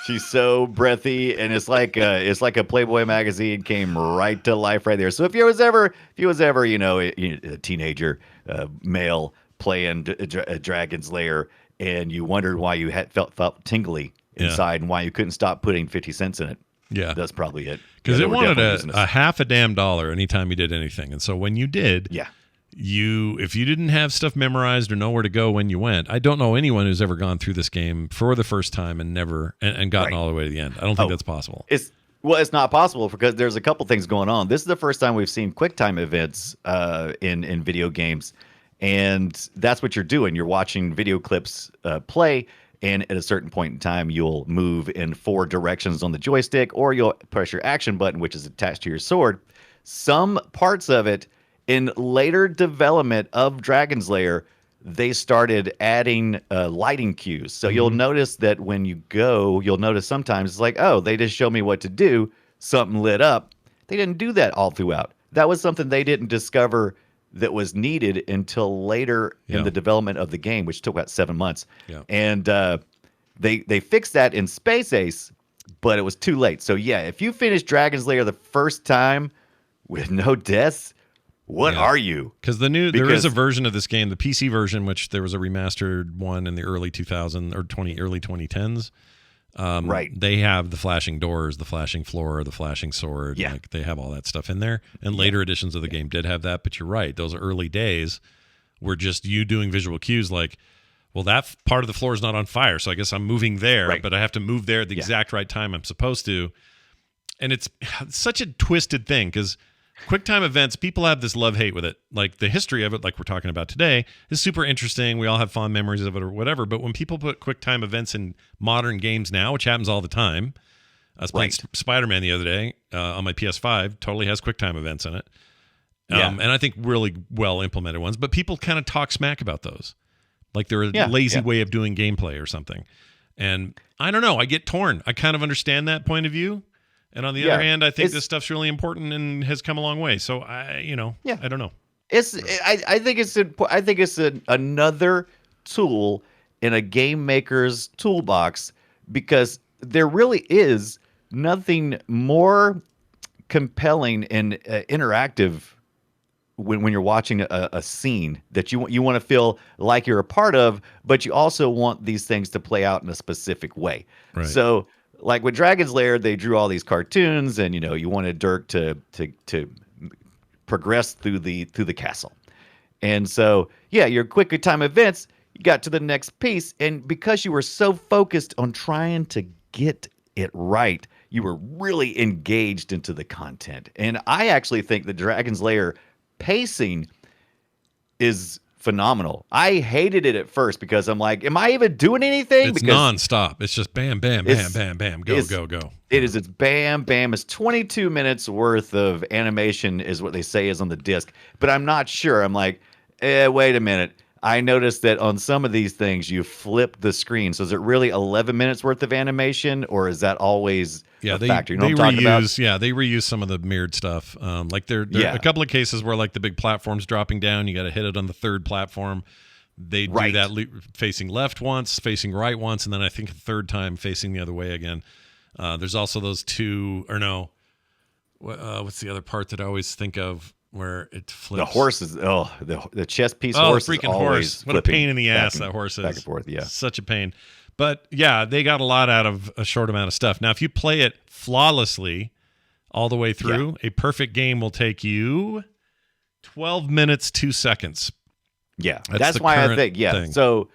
She's so breathy, and it's like a Playboy magazine came right to life right there. So if you was ever a teenager, male playing Dragon's Lair, and you wondered why you felt tingly inside and why you couldn't stop putting 50 cents in it. Yeah, that's probably it. Because it wanted a half a damn dollar anytime you did anything, and so when you did, if you didn't have stuff memorized or know where to go when you went, I don't know anyone who's ever gone through this game for the first time and never and gotten all the way to the end. I don't think that's possible. It's not possible because there's a couple things going on. This is the first time we've seen QuickTime events in video games, and that's what you're doing. You're watching video clips play, and at a certain point in time, you'll move in 4 directions on the joystick, or you'll press your action button, which is attached to your sword. Some parts of it, in later development of Dragon's Lair, they started adding lighting cues. So you'll notice that when you go, you'll notice sometimes it's like, oh, they just show me what to do. Something lit up. They didn't do that all throughout. That was something they didn't discover that was needed until later in the development of the game, which took about 7 months. Yeah. And they fixed that in Space Ace, but it was too late. So if you finish Dragon's Lair the first time with no deaths, what are you? Because there is a version of this game, the PC version, which there was a remastered one in the early 2000s or early 2010s. Right. They have the flashing doors, the flashing floor, the flashing sword. Yeah. Like, they have all that stuff in there. And later editions of the game did have that. But you're right. Those early days were just you doing visual cues like, Well, that part of the floor is not on fire, so I guess I'm moving there, Right. but I have to move there at the exact right time I'm supposed to. And it's such a twisted thing because QuickTime events, people have this love-hate with it. Like the history of it, like we're talking about today, is super interesting. We all have fond memories of it or whatever. But when people put QuickTime events in modern games now, which happens all the time, I was playing Spider-Man the other day on my PS5, totally has QuickTime events in it. And I think really well implemented ones. But people kind of talk smack about those. Like they're a lazy way of doing gameplay or something. And I don't know. I get torn. I kind of understand that point of view. And on the other hand, I think this stuff's really important and has come a long way. So I don't know. I think it's another tool in a game maker's toolbox because there really is nothing more compelling and interactive when you're watching a scene that you want to feel like you're a part of, but you also want these things to play out in a specific way. Right. So, like with Dragon's Lair, they drew all these cartoons, and you wanted Dirk to progress through the castle, and so your quick time events, you got to the next piece, and because you were so focused on trying to get it right, you were really engaged into the content. And I actually think the Dragon's Lair pacing is phenomenal. I hated it at first because I'm like, am I even doing anything? It's because nonstop. It's just bam, bam, bam, bam, bam, go. It's bam, bam. It's 22 minutes worth of animation is what they say is on the disc. But I'm not sure. I'm like, wait a minute. I noticed that on some of these things, you flip the screen. So is it really 11 minutes worth of animation, or is that always a factor? You know what I'm talking about? Yeah, they reuse some of the mirrored stuff. Like there are a couple of cases where like the big platform's dropping down. You got to hit it on the third platform. They do that facing left once, facing right once, and then I think a third time facing the other way again. There's also those two, or no, what's the other part that I always think of? Where it flips. The horses, the chess piece horse. The freaking horse. What a pain in the ass that horse is. Back and forth, yeah. Such a pain. But yeah, they got a lot out of a short amount of stuff. Now, if you play it flawlessly all the way through, a perfect game will take you 12 minutes, 2 seconds. Yeah, that's why I think, thing. So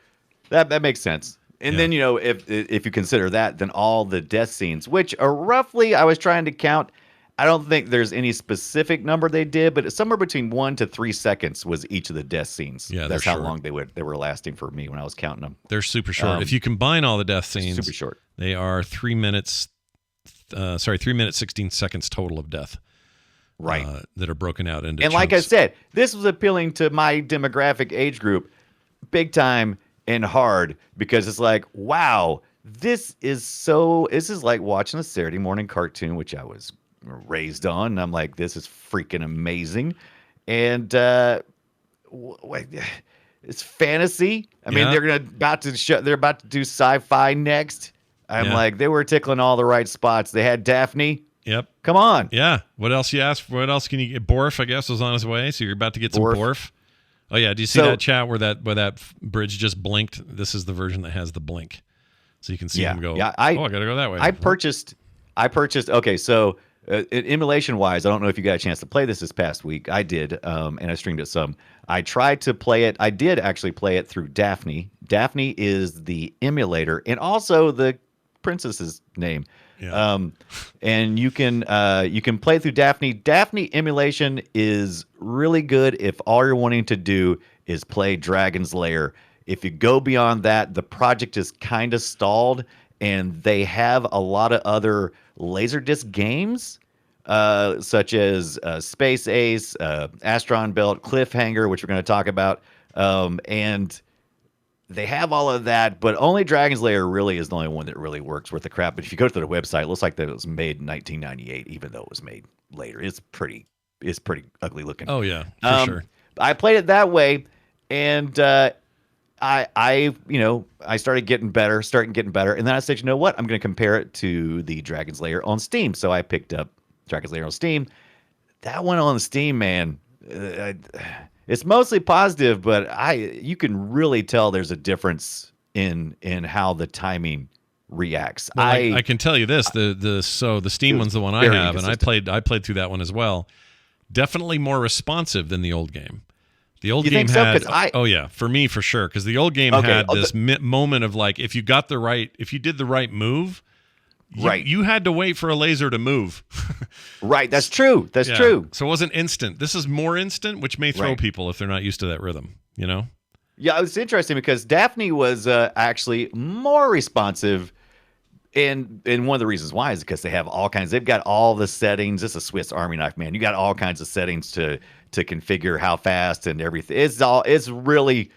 that makes sense. And then, if you consider that, then all the death scenes, which are roughly, I was trying to count, I don't think there's any specific number they did, but somewhere between 1 to 3 seconds was each of the death scenes. Yeah, that's how long they were lasting for me when I was counting them. They're super short. If you combine all the death scenes, super short. They are 3 minutes. 3 minutes 16 seconds total of death. Right. That are broken out into. And chunks. like I said, this was appealing to my demographic age group, big time and hard, because it's like, wow, this is like watching a Saturday morning cartoon, which I was raised on, and I'm like, this is freaking amazing. And it's fantasy. I mean, they're about to do sci-fi next. I'm like, they were tickling all the right spots. They had Daphne. Yep. Come on. Yeah. What else you asked for? What else can you get? Borf, I guess, was on his way. So you're about to get some Borf. Oh yeah. Do you see that chat where that bridge just blinked? This is the version that has the blink, so you can see him go. Yeah. I gotta go that way. I purchased. Okay, so. Emulation wise, I don't know if you got a chance to play this past week. I did, and I streamed it some. I tried to play it. I did actually play it through Daphne. Daphne is the emulator and also the princess's name. Yeah. And you can play through Daphne. Daphne emulation is really good if all you're wanting to do is play Dragon's Lair. If you go beyond that, the project is kind of stalled, and they have a lot of other Laserdisc games, such as Space Ace, Astron Belt, Cliffhanger, which we're going to talk about, and they have all of that, but only Dragon's Lair really is the only one that really works worth the crap. But if you go to their website, it looks like that it was made in 1998, even though it was made later. It's pretty ugly looking. Oh yeah, for sure. I played it that way, and I started getting better, and then I said, you know what? I'm going to compare it to the Dragon's Lair on Steam. So I picked up Dragon's Lair on Steam. That one on Steam, man, it's mostly positive, but you can really tell there's a difference in how the timing reacts. Well, I can tell you this: the Steam one's the one I have, and I played through that one as well. Definitely more responsive than the old game. The old You game think so? had 'Cause oh yeah, for me for sure, because the old game Okay, had this moment of like if you did the right move, you had to wait for a laser to move. Right, that's true. That's Yeah. true. So it wasn't instant. This is more instant, which may throw Right. people if they're not used to that rhythm. You know? Yeah, it's interesting because Daphne was actually more responsive. And one of the reasons why is because they've got all the settings. It's a Swiss Army knife, man. You got all kinds of settings to configure how fast and everything. It's really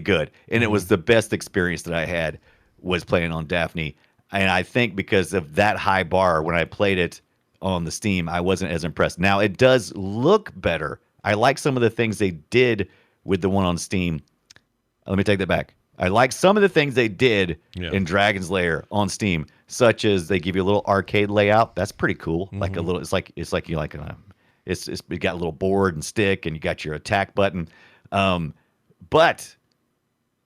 good. And it was the best experience that I had was playing on Daphne. And I think because of that high bar when I played it on the Steam, I wasn't as impressed. Now it does look better. I like some of the things they did with the one on Steam. Let me take that back. I like some of the things they did in Dragon's Lair on Steam, such as they give you a little arcade layout. That's pretty cool. Like a little, it's like you got a little board and stick, and you got your attack button. But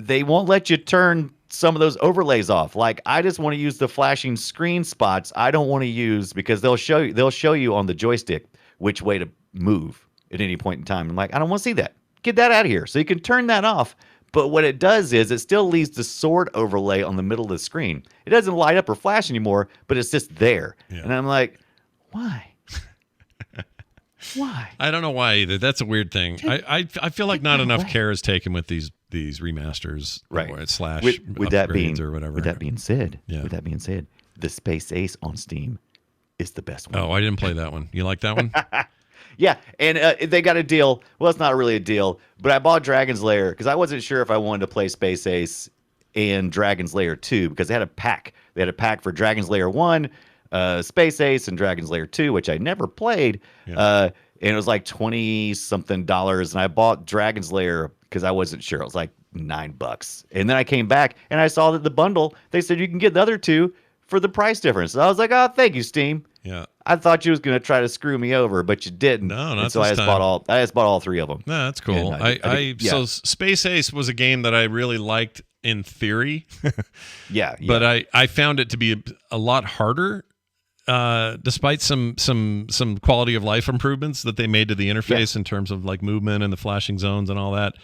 they won't let you turn some of those overlays off. Like I just want to use the flashing screen spots. I don't want to use because they'll show you on the joystick which way to move at any point in time. I'm like, I don't want to see that. Get that out of here. So you can turn that off. But what it does is it still leaves the sword overlay on the middle of the screen. It doesn't light up or flash anymore, but it's just there. Yeah. And I'm like, why? Why? I don't know why either. That's a weird thing. I feel like not enough care is taken with these remasters, right? Or slash with that being or whatever. With that being said, the Space Ace on Steam is the best one. Oh, I didn't play that one. You like that one? Yeah, and they got a deal. Well, it's not really a deal, but I bought Dragon's Lair because I wasn't sure if I wanted to play Space Ace and Dragon's Lair 2 because they had a pack. They had a pack for Dragon's Lair 1, Space Ace, and Dragon's Lair 2, which I never played. Yeah. And it was like $20-something, and I bought Dragon's Lair because I wasn't sure. It was like $9. And then I came back, and I saw that the bundle, they said you can get the other two for the price difference. So I was like, oh, thank you, Steam. Yeah. I thought you was going to try to screw me over, but you didn't. No, not so this I just bought all three of them. No, that's cool. So Space Ace was a game that I really liked in theory. Yeah. But I found it to be a lot harder, despite some quality of life improvements that they made to the interface in terms of like movement and the flashing zones and all that.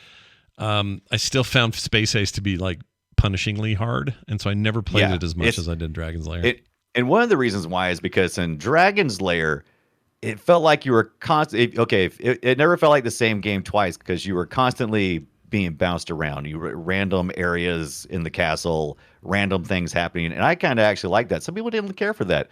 I still found Space Ace to be like punishingly hard, and so I never played it as much as I did Dragon's Lair. And one of the reasons why is because in Dragon's Lair, it felt like you were constantly it never felt like the same game twice because you were constantly being bounced around. You were random areas in the castle, random things happening, and I kind of actually like that. Some people didn't care for that.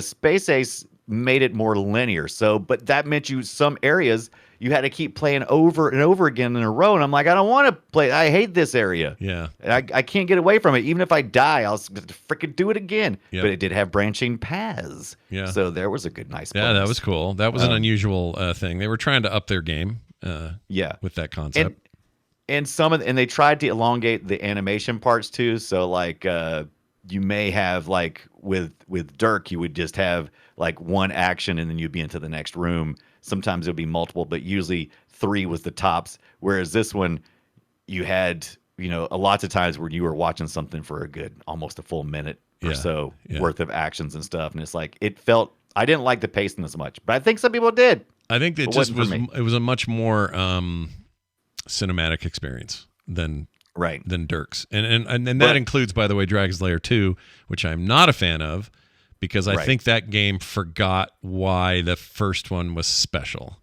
Space Ace made it more linear, but that meant some areas you had to keep playing over and over again in a row, and I'm like, I don't want to play. I hate this area. Yeah, I can't get away from it. Even if I die, I'll freaking do it again. Yep. But it did have branching paths. Yeah, so there was a nice. Yeah, that was cool. That was an unusual thing. They were trying to up their game. With that concept. And they tried to elongate the animation parts too. So like you may have like with Dirk, you would just have like one action and then you'd be into the next room. Sometimes it would be multiple, but usually 3 was the tops. Whereas this one, you had, a lot of times where you were watching something for almost a full minute or so worth of actions and stuff. And it's like, I didn't like the pacing as much, but I think some people did. I think it was a much more cinematic experience than Dirk's. And that includes, by the way, Dragon's Lair 2, which I'm not a fan of. Because I think that game forgot why the first one was special.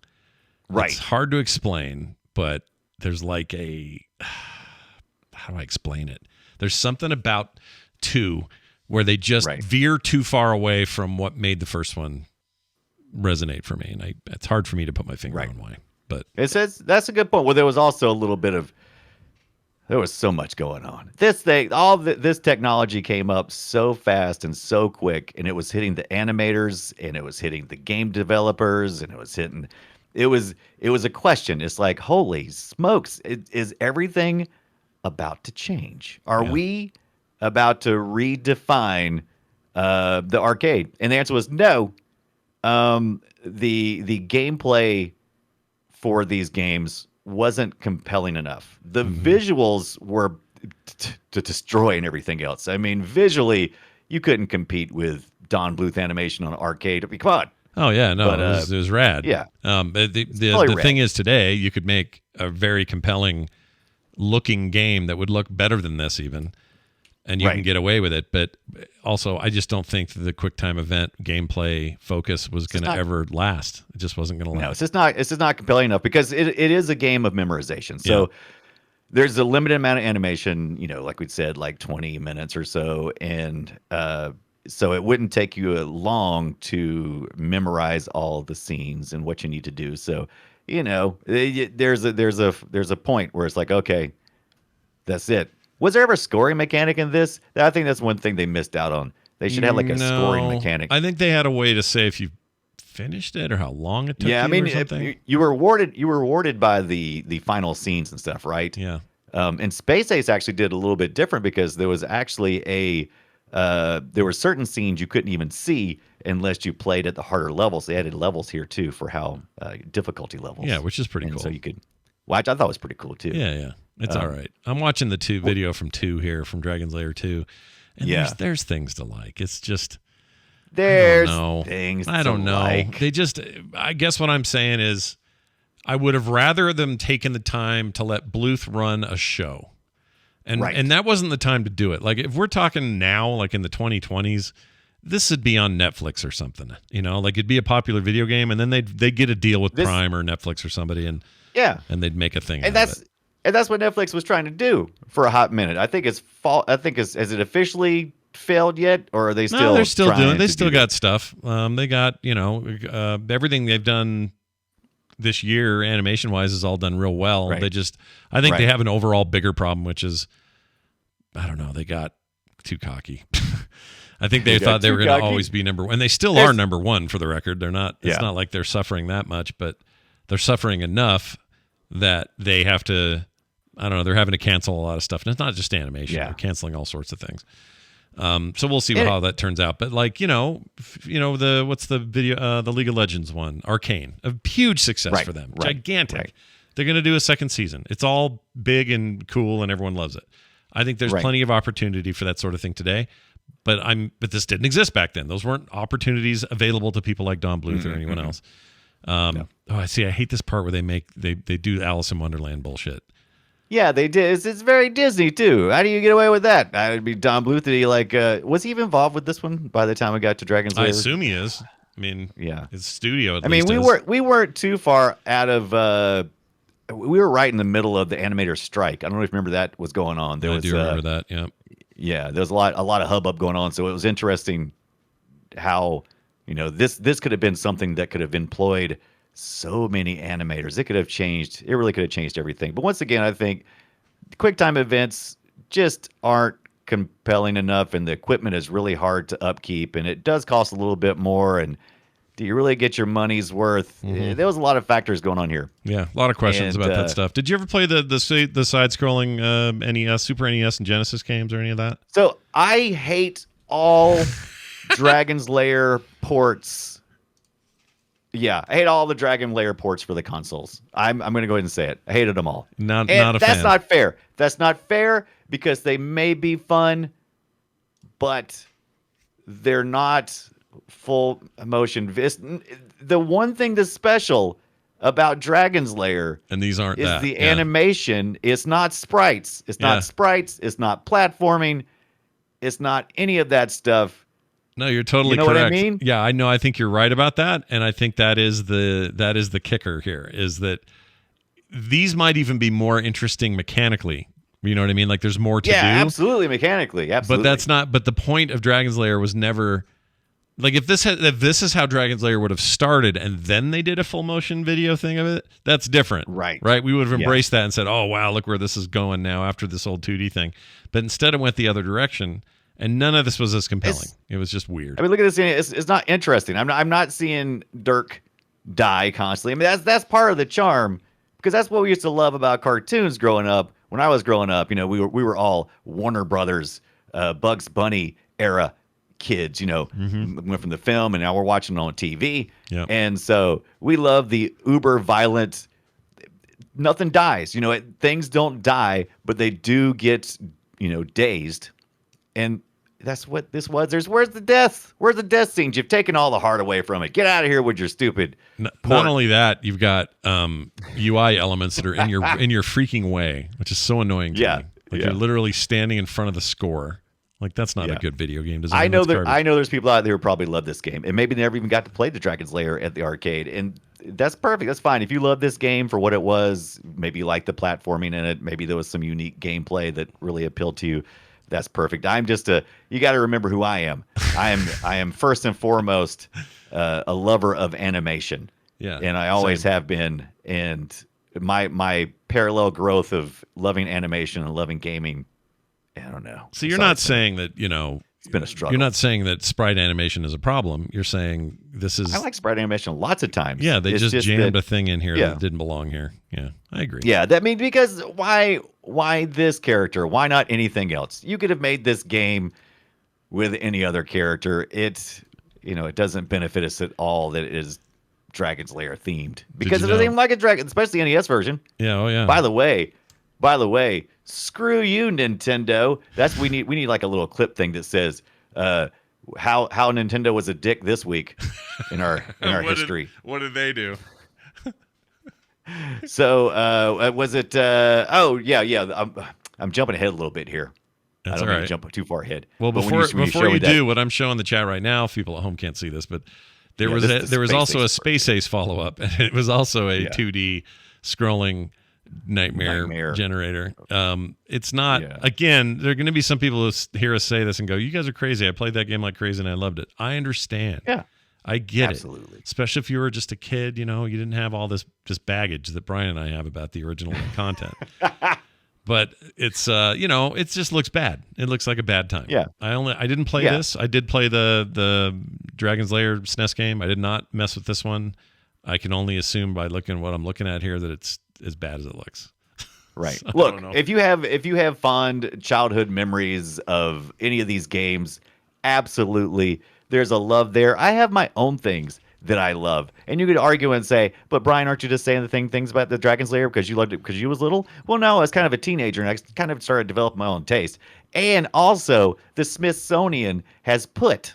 Right. It's hard to explain, but there's like how do I explain it? There's something about 2 where they just veer too far away from what made the first one resonate for me. And it's hard for me to put my finger on why. But that's a good point. Well, there was also a little bit of, there was so much going on. This technology came up so fast and so quick, and it was hitting the animators, and it was hitting the game developers, and it was a question. It's like, holy smokes, is everything about to change? Are we about to redefine the arcade? And the answer was no. The gameplay for these games wasn't compelling enough. The visuals were to destroy and everything else. I mean, visually, you couldn't compete with Don Bluth animation on arcade. Come on. Oh yeah, no, it was rad. Yeah. The thing is, today you could make a very compelling looking game that would look better than this even, and you can get away with it. But also, I just don't think that the QuickTime event gameplay focus was going to ever last. It just wasn't going to last. No, it's just not compelling enough because it is a game of memorization. So there's a limited amount of animation, like we said, like 20 minutes or so. And so it wouldn't take you long to memorize all the scenes and what you need to do. So, there's a point where it's like, okay, that's it. Was there ever a scoring mechanic in this? I think that's one thing they missed out on. They should have like a scoring mechanic. I think they had a way to say if you finished it or how long it took you or something. You were rewarded by the final scenes and stuff, right? Yeah. And Space Ace actually did a little bit different because there was actually there were certain scenes you couldn't even see unless you played at the harder levels. They added levels here too for how difficulty levels. Yeah, which is pretty cool. So you could, which I thought was pretty cool too. Yeah. It's all right. I'm watching the video from 2 here, from Dragon's Lair 2. And there's things to like. It's just, there's things I don't know. Like. I guess what I'm saying is I would have rather them taken the time to let Bluth run a show. And that wasn't the time to do it. Like if we're talking now, like in the 2020s, this would be on Netflix or something. Like it'd be a popular video game, and then they'd get a deal with Prime or Netflix or somebody, and they'd make a thing. And that's what Netflix was trying to do for a hot minute. I think has it officially failed yet, or are they still? No, they're still doing. They still got stuff. They got everything they've done this year, animation wise, is all done real well. Right. I think they have an overall bigger problem, which is, I don't know, they got too cocky. I think they thought they were going to always be number one. And they still are number one, for the record. They're not. It's not like they're suffering that much, but they're suffering enough that they have to. I don't know. They're having to cancel a lot of stuff, and it's not just animation. They're canceling all sorts of things. So we'll see how that turns out. But like what's the video? The League of Legends one, Arcane, a huge success for them, gigantic. Right. They're going to do a second season. It's all big and cool, and everyone loves it. I think there's plenty of opportunity for that sort of thing today. But this didn't exist back then. Those weren't opportunities available to people like Don Bluth or anyone else. Oh, I see. I hate this part where they do Alice in Wonderland bullshit. Yeah, they did. It's very Disney too. How do you get away with that? I'd be Don Bluth. Was he even involved with this one by the time we got to Dragon's Lair? I assume he is. I mean, his studio. We weren't too far out of. We were right in the middle of the animator strike. I don't know if you remember that was going on. I do remember that. Yeah. Yeah, there was a lot of hubbub going on. So it was interesting how this could have been something that could have employed so many animators. It could have changed. It really could have changed everything. But once again, I think QuickTime events just aren't compelling enough, and the equipment is really hard to upkeep, and it does cost a little bit more. And do you really get your money's worth? There was a lot of factors going on here. Yeah, a lot of questions about that stuff. Did you ever play the side-scrolling NES, Super NES, and Genesis games or any of that? So I hate all Dragon's Lair ports. Yeah, I hate all the Dragon Lair ports for the consoles. I'm going to go ahead and say it. I hated them all. Not a fan. That's not fair. That's not fair because they may be fun, but they're not full motion. The one thing that's special about Dragon's Lair and these aren't is the animation. It's not sprites. It's not sprites. It's not platforming. It's not any of that stuff. No, you're totally correct. What I mean? Yeah, I know. I think you're right about that, and I think that is the kicker here, is that these might even be more interesting mechanically. You know what I mean? Like there's more to do. Yeah, absolutely, mechanically, absolutely. But that's not. But the point of Dragon's Lair was never like if this is how Dragon's Lair would have started, and then they did a full motion video thing of it. That's different, right? We would have embraced that and said, "Oh wow, look where this is going now after this old 2D thing." But instead, it went the other direction. And none of this was as compelling. It was just weird. I mean, look at this. It's not interesting. I'm not seeing Dirk die constantly. I mean, that's part of the charm because that's what we used to love about cartoons growing up. When I was growing up, we were all Warner Brothers, Bugs Bunny era kids. Went from the film, and now we're watching it on TV. Yep. And so we love the uber violent. Nothing dies. Things don't die, but they do get dazed. And that's what this was. Where's the death? Where's the death scenes? You've taken all the heart away from it. Get out of here with your stupid. Not only that, you've got UI elements that are in your freaking way, which is so annoying to me. Like you're literally standing in front of the score. Like that's not a good video game design. I know there's people out there who probably love this game, and maybe they never even got to play the Dragon's Lair at the arcade, and that's perfect. That's fine. If you love this game for what it was, maybe you like the platforming in it, maybe there was some unique gameplay that really appealed to you. That's perfect. I'm just you got to remember who I am. I am first and foremost a lover of animation. Yeah. And I always have been. And my parallel growth of loving animation and loving gaming, I don't know. So you're not saying that, it's been a struggle. You're not saying that sprite animation is a problem. You're saying this is. I like sprite animation lots of times. Yeah, they just jammed a thing in here that didn't belong here. Yeah, I agree. Yeah, because why this character? Why not anything else? You could have made this game with any other character. It doesn't benefit us at all that it is Dragon's Lair themed because it doesn't even like a dragon, especially the NES version. Yeah, oh yeah. By the way, screw you, Nintendo. We need like a little clip thing that says how Nintendo was a dick this week in our history. What did they do? So was it? Oh yeah. I'm jumping ahead a little bit here. That's I don't all mean right. to jump too far ahead. Well, before you do, what I'm showing the chat right now, people at home can't see this, but there was also a Space Ace follow up, and it was also a 2D scrolling nightmare generator. It's not. Again, there are going to be some people who hear us say this and go, "You guys are crazy. I played that game like crazy and I loved it." I understand. Yeah. I get Absolutely. it. Especially if you were just a kid, you didn't have all this baggage that Brian and I have about the original content. But it's it just looks bad. It looks like a bad time. Yeah. I didn't play this. I did play the Dragon's Lair SNES game. I did not mess with this one. I can only assume by looking at what I'm looking at here that it's as bad as it looks. Right. So, Look, if you have fond childhood memories of any of these games, absolutely there's a love there. I have my own things that I love. And you could argue and say, but Brian, aren't you just saying the things about the Dragon's Lair because you loved it because you was little? Well, no, I was kind of a teenager and I kind of started to develop my own taste. And also, the Smithsonian has put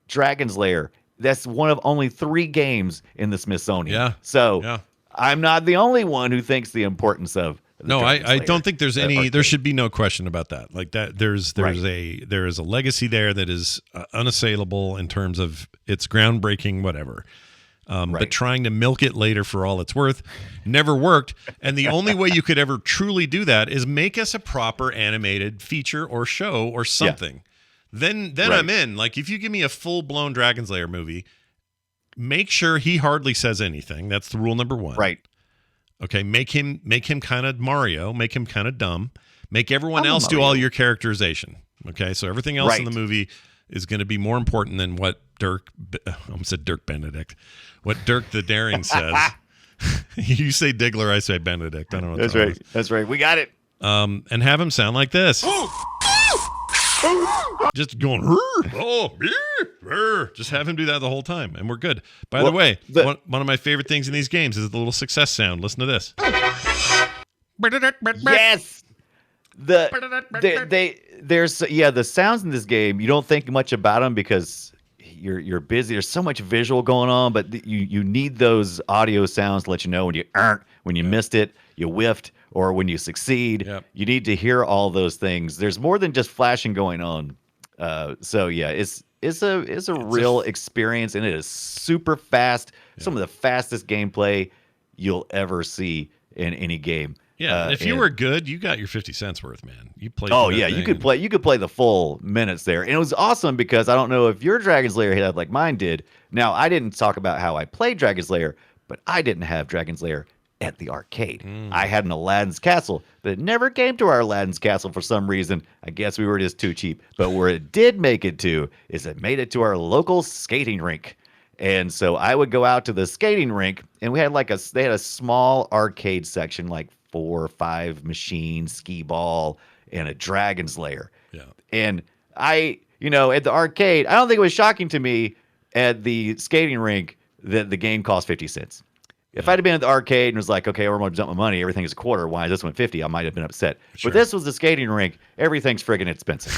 Dragon's Lair. That's one of only 3 games in the Smithsonian. Yeah. So I'm not the only one who thinks the importance of. No, I don't think there's any. There should be no question about that. Like that, there is a legacy there that is unassailable in terms of its groundbreaking, whatever. But trying to milk it later for all it's worth never worked. And the only way you could ever truly do that is make us a proper animated feature or show or something. Then I'm in. Like if you give me a full blown Dragon's Lair movie, make sure he hardly says anything. That's the rule number 1. Right. Okay, make him kind of Mario, make him kind of dumb, make everyone else do all your characterization. Okay, so everything else in the movie is going to be more important than what Dirk Benedict, what Dirk the Daring says. You say Diggler, I say Benedict. I don't know. That's right. That's right. We got it. And have him sound like this. Just going, just have him do that the whole time, and we're good. By the way, one of my favorite things in these games is the little success sound. Listen to this. Yes. The sounds in this game, you don't think much about them because you're busy. There's so much visual going on, but you need those audio sounds to let you know when you missed it, you whiffed, or when you succeed. Yep. You need to hear all those things. There's more than just flashing going on. It's a real experience, and it is super fast. Yeah. Some of the fastest gameplay you'll ever see in any game. Yeah, if you were good, you got your 50 cents worth, man. You played. Oh yeah, you could play the full minutes there, and it was awesome because I don't know if your Dragon's Lair had like mine did. Now I didn't talk about how I played Dragon's Lair, but I didn't have Dragon's Lair at the arcade. I had an Aladdin's Castle, but it never came to our Aladdin's Castle for some reason. I guess we were just too cheap. But where it did make it to is it made it to our local skating rink. And so I would go out to the skating rink, and we had they had a small arcade section, like 4 or 5 machines, skee ball, and a Dragon's Lair. Yeah. And at the arcade, I don't think it was shocking to me at the skating rink that the game cost 50 cents. If I'd have been at the arcade and was like, okay, I'm going to dump my money, everything is a quarter. Why is this one 50? I might have been upset. Sure. But this was the skating rink. Everything's friggin' expensive.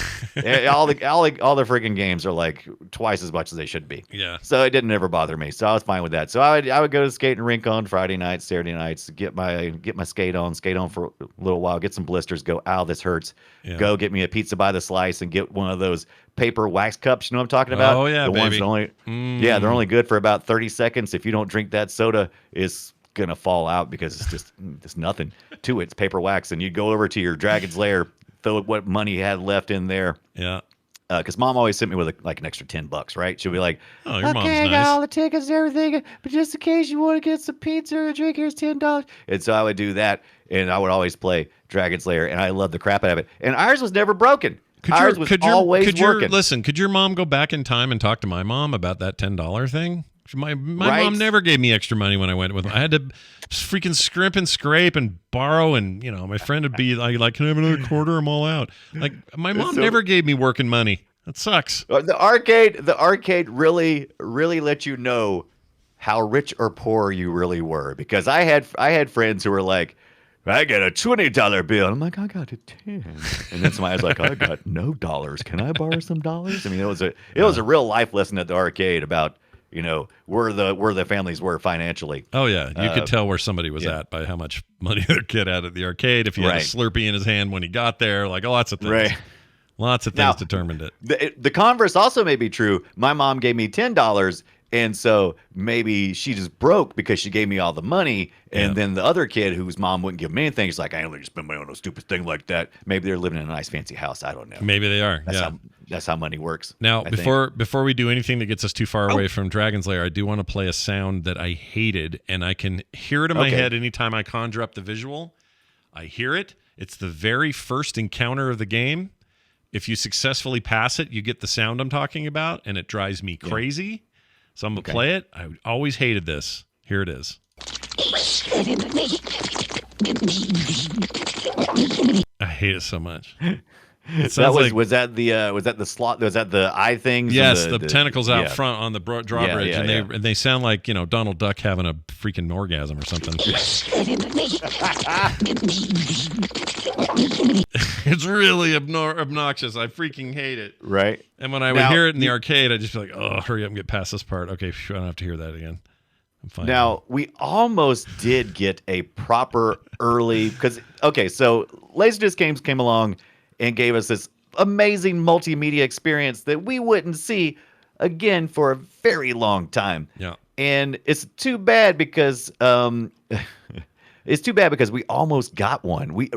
all the friggin' games are like twice as much as they should be. Yeah. So it didn't ever bother me. So I was fine with that. So I would go to the skating rink on Friday nights, Saturday nights, get my skate on for a little while, get some blisters, go, ow, this hurts. Yeah. Go get me a pizza by the slice and get one of those paper wax cups. You know what I'm talking about? Oh, yeah, the baby. Ones that only, Yeah, they're only good for about 30 seconds. If you don't drink that soda, it's going to fall out because it's just nothing to it. It's paper wax. And you'd go over to your Dragon's Lair, throw what money you had left in there. Yeah. Because mom always sent me with like an extra $10, right? She'll be like, Oh, your okay, mom's I got nice. all the tickets and everything, but just in case you want to get some pizza or a drink, here's $10. And so I would do that, and I would always play Dragon's Lair, and I loved the crap out of it. And ours was never broken. Ours was always working. Listen, could your mom go back in time and talk to my mom about that $10 thing? My Right. mom never gave me extra money when I went with. I had to freaking scrimp and scrape and borrow, and my friend would be like, "Can I have another quarter? I'm all out." Like my mom never gave me working money. That sucks. The arcade really let you know how rich or poor you really were, because I had friends who were like, I got a $20 bill. I'm like, I got a 10. And then somebody's like, I got no dollars. Can I borrow some dollars? I mean, it was a real life lesson at the arcade about, where the families were financially. Oh yeah, you could tell where somebody was at by how much money their kid had at the arcade. If he had a Slurpee in his hand when he got there, like lots of things. Right. Lots of things Now, determined it. The converse also may be true. My mom gave me $10, and so maybe she just broke because she gave me all the money, and then the other kid whose mom wouldn't give him anything, she's like, I only spend money on a stupid thing like that. Maybe they're living in a nice fancy house. I don't know. Maybe they are. That's how money works. Now, I before we do anything that gets us too far away from Dragon's Lair, I do want to play a sound that I hated, and I can hear it in my head anytime I conjure up the visual. I hear it. It's the very first encounter of the game. If you successfully pass it, you get the sound I'm talking about, and it drives me crazy. So I'm going to play it. I always hated this. Here it is. I hate it so much. It sounds was that the slot? Was that the eye things? Yes, the tentacles out front on the drawbridge, and they sound like Donald Duck having a freaking orgasm or something. It's really obnoxious. I freaking hate it. Right. And when I would hear it in the arcade, I'd just be like, "Oh, hurry up and get past this part." Okay, I don't have to hear that again. I'm fine. Now, we almost did get a proper early, so Laserdisc games came along and gave us this amazing multimedia experience that we wouldn't see again for a very long time. Yeah. And it's too bad because we almost got one.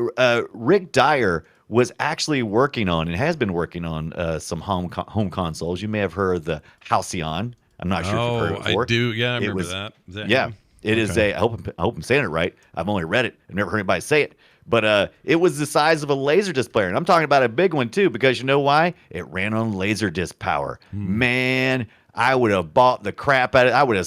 Rick Dyer was actually working on and has been working on some home consoles. You may have heard of the Halcyon. I'm not sure if you've heard it before. I do. Yeah, I remember that. Is that him? It is I hope I'm saying it right. I've only read it. I've never heard anybody say it. But it was the size of a Laserdisc player. And I'm talking about a big one, too, because you know why? It ran on Laserdisc power. Man, I would have bought the crap out of it. I would have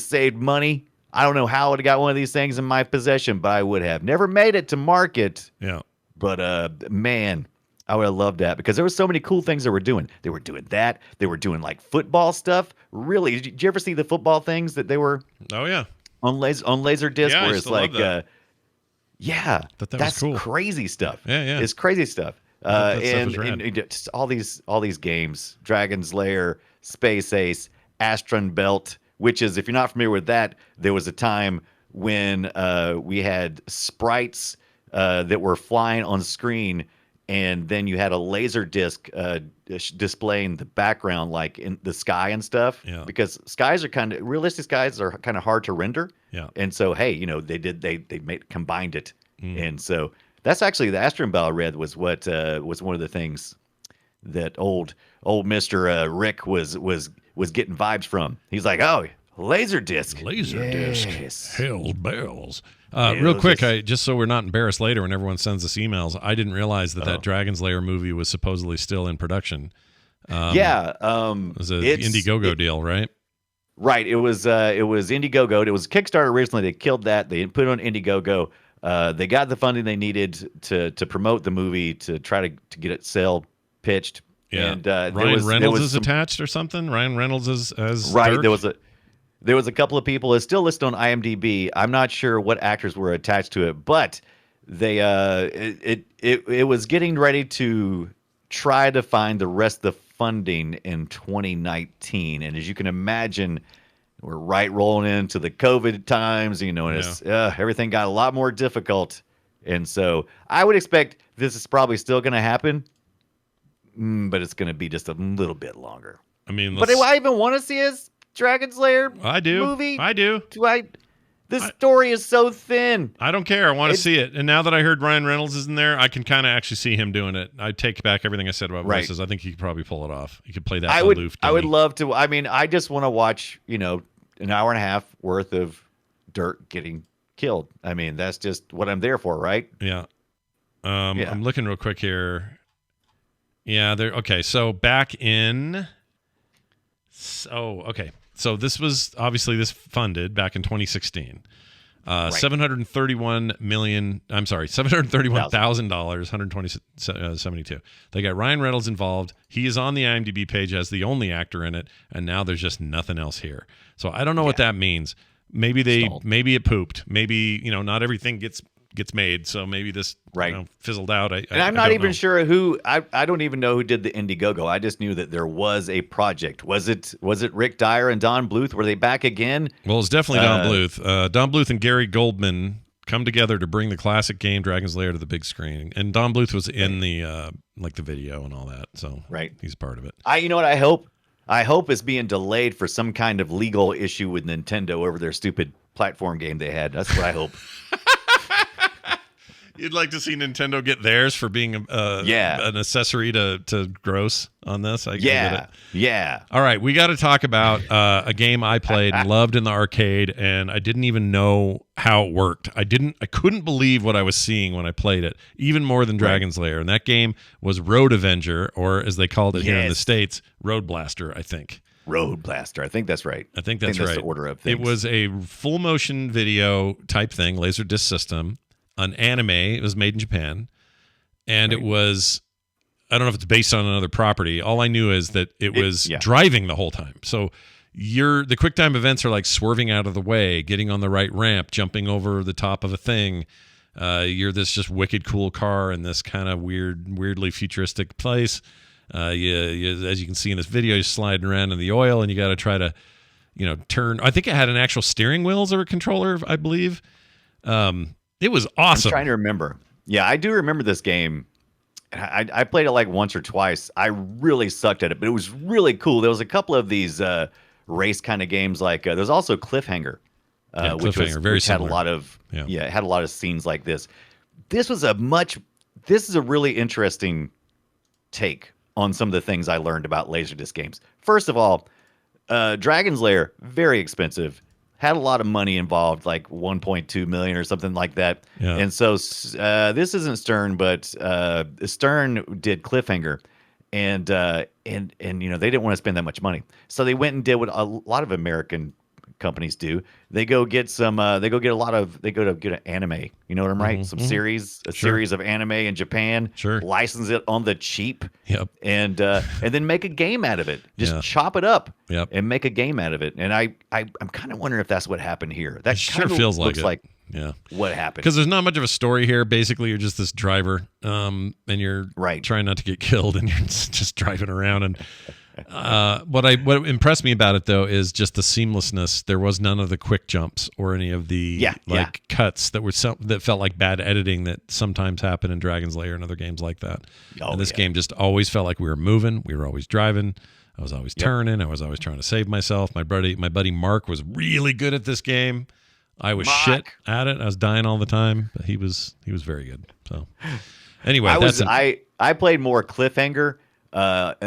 saved money. I don't know how I would have got one of these things in my possession, but I would have. Never made it to market. Yeah. But, man, I would have loved that because there were so many cool things they were doing. They were doing that. They were doing, like, football stuff. Really? Did you ever see the football things that they were Oh, yeah. on Laserdisc? Yeah, I where used it's to love like... that. Yeah, that's cool. Crazy stuff. Yeah. It's crazy stuff. That stuff is rad. And just all these games, Dragon's Lair, Space Ace, Astron Belt, which is, if you're not familiar with that, there was a time when we had sprites that were flying on screen, and then you had a laser disc displaying the background, like in the sky and stuff. Yeah. Because realistic skies are kind of hard to render. Yeah. And so, hey, they combined it, and so that's actually the Astron Bell I read was what was one of the things that old Mr. Rick was getting vibes from. He's like, oh, Laserdisc. Laserdisc. Hell's bells. Real quick, just so we're not embarrassed later when everyone sends us emails, I didn't realize that Dragon's Lair movie was supposedly still in production. It was an Indiegogo deal, right? Right. It was Indiegogo. It was Kickstarter originally. They killed that. They put it on Indiegogo. They got the funding they needed to promote the movie, to try to get it sale pitched. Yeah. And Ryan Reynolds is attached or something. Ryan Reynolds is right. Dirk? There was a couple of people. It's still listed on IMDb. I'm not sure what actors were attached to it, but they it was getting ready to try to find the rest of the funding in 2019. And as you can imagine, we're rolling into the COVID times, and it's everything got a lot more difficult. And so I would expect this is probably still going to happen, but it's going to be just a little bit longer. I mean, but do I even want to see his Dragon's Lair movie? I do. This story is so thin. I don't care. I want to see it. And now that I heard Ryan Reynolds is in there, I can kind of actually see him doing it. I take back everything I said about voices. I think he could probably pull it off. He could play that aloof. I would love to. I mean, I just want to watch, an hour and a half worth of dirt getting killed. I mean, that's just what I'm there for, right? Yeah. I'm looking real quick here. Yeah, okay. So back in So this was obviously funded back in 2016. $731,000, 120.72. They got Ryan Reynolds involved. He is on the IMDb page as the only actor in it, and now there's just nothing else here. So I don't know what that means. Maybe maybe it pooped. Maybe not everything gets made. So maybe this fizzled out. I'm not even sure who. I don't even know who did the Indiegogo. I just knew that there was a project. Was it Rick Dyer and Don Bluth? Were they back again? Well, it's definitely Don Bluth. Don Bluth and Gary Goldman come together to bring the classic game Dragon's Lair to the big screen. And Don Bluth was in the the video and all that. So he's part of it. You know what I hope? I hope it's being delayed for some kind of legal issue with Nintendo over their stupid platform game they had. That's what I hope. You'd like to see Nintendo get theirs for being an accessory to gross on this? I get it. Yeah. All right, we got to talk about a game I played and loved in the arcade, and I didn't even know how it worked. I couldn't believe what I was seeing when I played it, even more than Dragon's Lair. And that game was Road Avenger, or as they called it here in the States, Road Blaster, I think. Road Blaster. I think that's right. I think that's the order of things. It was a full motion video type thing, Laserdisc system. An anime. It was made in Japan, and it was, I don't know if it's based on another property. All I knew is that it was driving the whole time. So the quick time events are like swerving out of the way, getting on the right ramp, jumping over the top of a thing. You're this just wicked cool car in this kind of weirdly futuristic place. As you can see in this video, you're sliding around in the oil, and you got to try to, turn. I think it had an actual steering wheels or a controller, I believe. It was awesome. I'm trying to remember. Yeah, I do remember this game. I played it like once or twice. I really sucked at it, but it was really cool. There was a couple of these race kind of games. Like there's also Cliffhanger, which had a lot of had a lot of scenes like this. This is a really interesting take on some of the things I learned about Laserdisc games. First of all, Dragon's Lair, very expensive. Had a lot of money involved, like 1.2 million or something like that. Yeah. And so this isn't Stern, but Stern did Cliffhanger, and they didn't want to spend that much money, so they went and did what a lot of American companies do. They go get some. They go get an anime. You know what I'm right? Some series, series of anime in Japan. Sure. License it on the cheap. Yep. And then make a game out of it. Just chop it up. Yep. And make a game out of it. And I'm kind of wondering if that's what happened here. That sure feels like it. What happened? Because there's not much of a story here. Basically, you're just this driver, and you're trying not to get killed, and you're just driving around. And what impressed me about it though is just the seamlessness. There was none of the quick jumps or any of the cuts that felt like bad editing that sometimes happen in Dragon's Lair and other games like that. And this game just always felt like we were moving. We were always driving. I was always turning. I was always trying to save myself. My buddy Mark was really good at this game. I was shit at it. I was dying all the time, but he was very good. So anyway, I played more Cliffhanger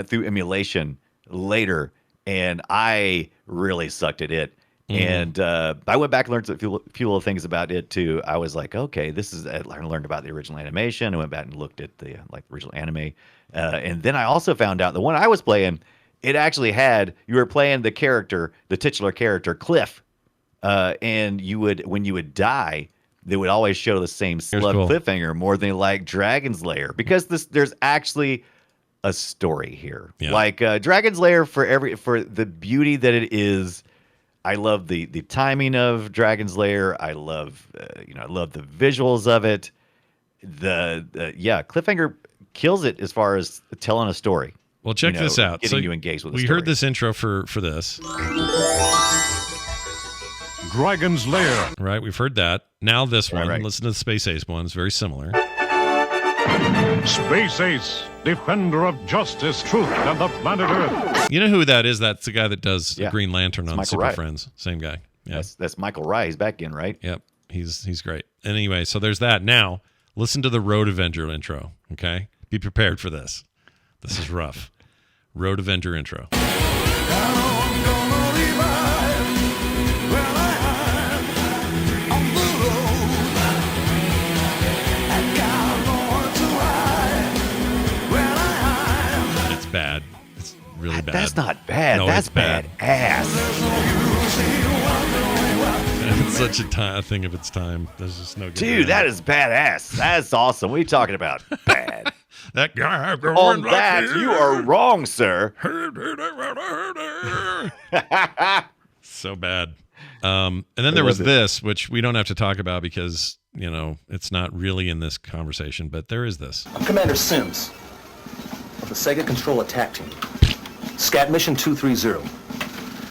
through emulation later, and I really sucked at it. And I went back and learned a few little things about it too. I was like, okay, I learned about the original animation. I went back and looked at the original anime, and then I also found out the one I was playing, it actually had, you were playing the titular character Cliff, and when you would die, they would always show the same slug cliffhanger more than like Dragon's Lair, because there's actually a story here. Like Dragon's Lair, for the beauty that it is, I love the timing of Dragon's Lair. I love I love the visuals of it. Cliffhanger kills it as far as telling a story. Well, check this out. Getting you engaged with the we story. heard this intro for this. Dragon's Lair. Right, we've heard that. Now this one. Right. Listen to the Space Ace one. It's very similar. Space Ace, defender of justice, truth, and the planet Earth. You know who that is? That's the guy that does Yeah. Green Lantern on Michael Super Wright. Friends. Same guy. Yeah. That's Michael Rye. He's back in, right? Yep. He's great. Anyway, so there's that. Now, listen to the Road Avenger intro, okay? Be prepared for this. This is rough. Road Avenger intro. It's bad. It's really bad. That's not bad. No, That's it's bad. ass. It's such a thing of its time. There's just no good. Dude, that is badass. That's awesome. What are you talking about? Bad. That guy. On that, you are wrong, sir. So bad. And then there was this, which we don't have to talk about because, it's not really in this conversation, but there is this. I'm Commander Sims of the Sega Control Attack Team. Scat Mission 230.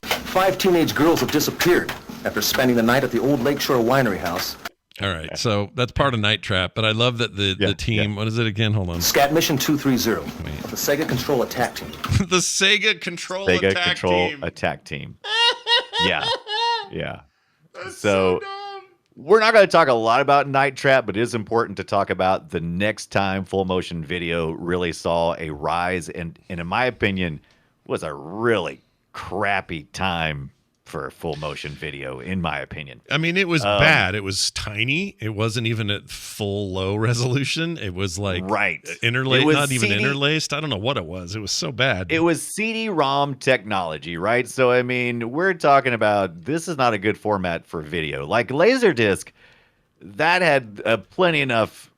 5 teenage girls have disappeared after spending the night at the old Lakeshore Winery House. All right. So that's part of Night Trap, but I love that the team, what is it again? Hold on. Scat Mission 230 of the Sega Control Attack Team. The Sega Control Sega Attack Control Team. Attack Team. Yeah. So we're not going to talk a lot about Night Trap, but it is important to talk about the next time full motion video really saw a rise, and in my opinion, was a really crappy time for full motion video, in my opinion. I mean, it was bad. It was tiny. It wasn't even at full low resolution. It was like interlaced, not even interlaced. I don't know what it was. It was so bad. It was CD-ROM technology, right? So, I mean, we're talking about this is not a good format for video. Like Laserdisc, that had plenty enough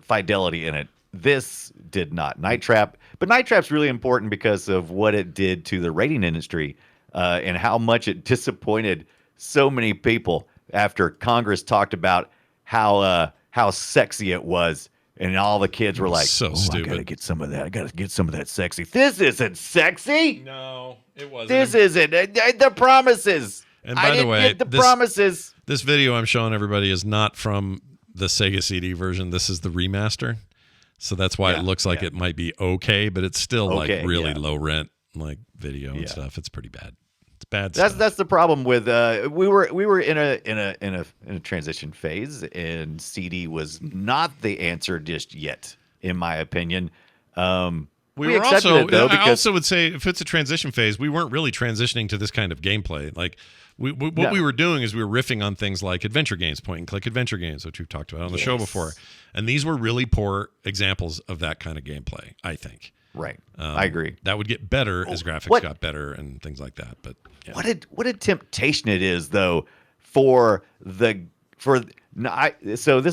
fidelity in it. This did not. Night Trap. But Night Trap's really important because of what it did to the rating industry. And how much it disappointed so many people after Congress talked about how sexy it was, and all the kids were like, so stupid. I gotta get some of that. I gotta get some of that sexy. This isn't sexy. No, it wasn't. This isn't. The promises. And by the way, get the promises. This video I'm showing everybody is not from the Sega CD version. This is the remaster. So that's why it looks like it might be okay, but it's still like really low rent like video and stuff. It's pretty bad. It's bad stuff. That's the problem with we were in a transition phase, and CD was not the answer just yet, in my opinion. We were accepted also. it, though, I because also would say if it's a transition phase, we weren't really transitioning to this kind of gameplay. Like what we were doing is we were riffing on things like adventure games, point and click adventure games, which we've talked about on the show before, and these were really poor examples of that kind of gameplay, I think. Right, I agree. That would get better as graphics got better and things like that. But what a temptation it is, though, so this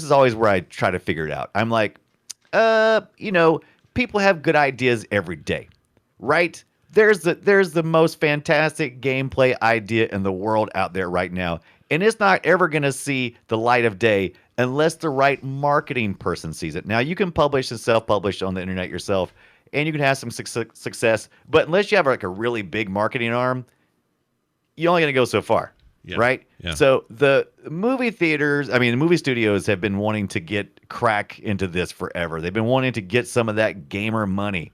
is always where I try to figure it out. I'm like, people have good ideas every day, right? There's the most fantastic gameplay idea in the world out there right now, and it's not ever going to see the light of day unless the right marketing person sees it. Now, you can publish and self-publish on the internet yourself, and you can have some success, but unless you have like a really big marketing arm, you're only going to go so far, right? Yeah. So the movie studios have been wanting to get crack into this forever. They've been wanting to get some of that gamer money,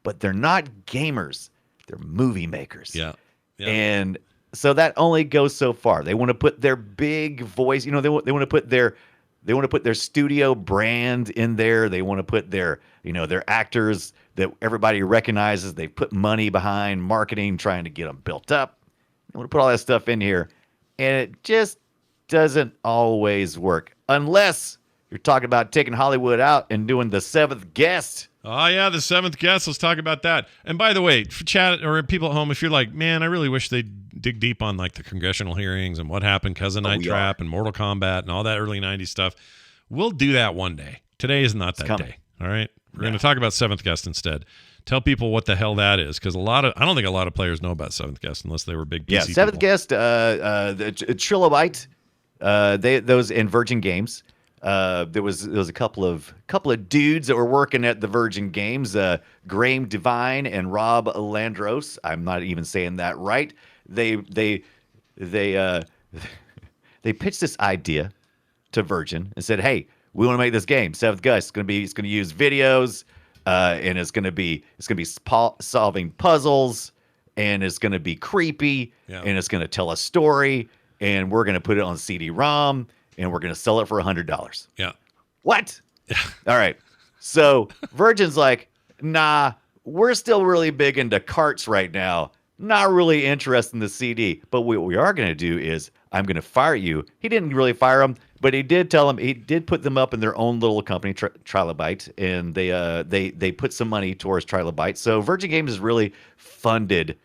but they're not gamers. They're movie makers. Yeah. And so that only goes so far. They want to put their big voice, they want to put their studio brand in there. They want to put their actors that everybody recognizes. They put money behind marketing, trying to get them built up. They want to put all that stuff in here, and it just doesn't always work unless you're talking about taking Hollywood out and doing The Seventh Guest. Oh, yeah, The Seventh Guest. Let's talk about that. And by the way, for chat or people at home, if you're like, man, I really wish they'd dig deep on like the congressional hearings and what happened because of Night Trap and Mortal Kombat and all that early 90s stuff, we'll do that one day. Today is not that day. All right? We're going to talk about Seventh Guest instead. Tell people what the hell that is, because I don't think a lot of players know about Seventh Guest unless they were big PC Yeah, Seventh people. Guest, the Trilobite, those in Virgin Games. There was a couple of dudes that were working at the Virgin Games, Graham Devine and Rob Landros. I'm not even saying that right. They pitched this idea to Virgin and said, "Hey, we want to make this game. Seventh Guest. It's going to use videos, and it's going to be solving puzzles, and it's going to be creepy, and it's going to tell a story, and we're going to put it on CD-ROM, and we're going to sell it for $100." Yeah. What? All right. So Virgin's like, nah, we're still really big into carts right now. Not really interested in the CD. But what we are going to do is I'm going to fire you. He didn't really fire him, but he did tell him, he did put them up in their own little company, Trilobite, and they put some money towards Trilobite. So Virgin Games is really funding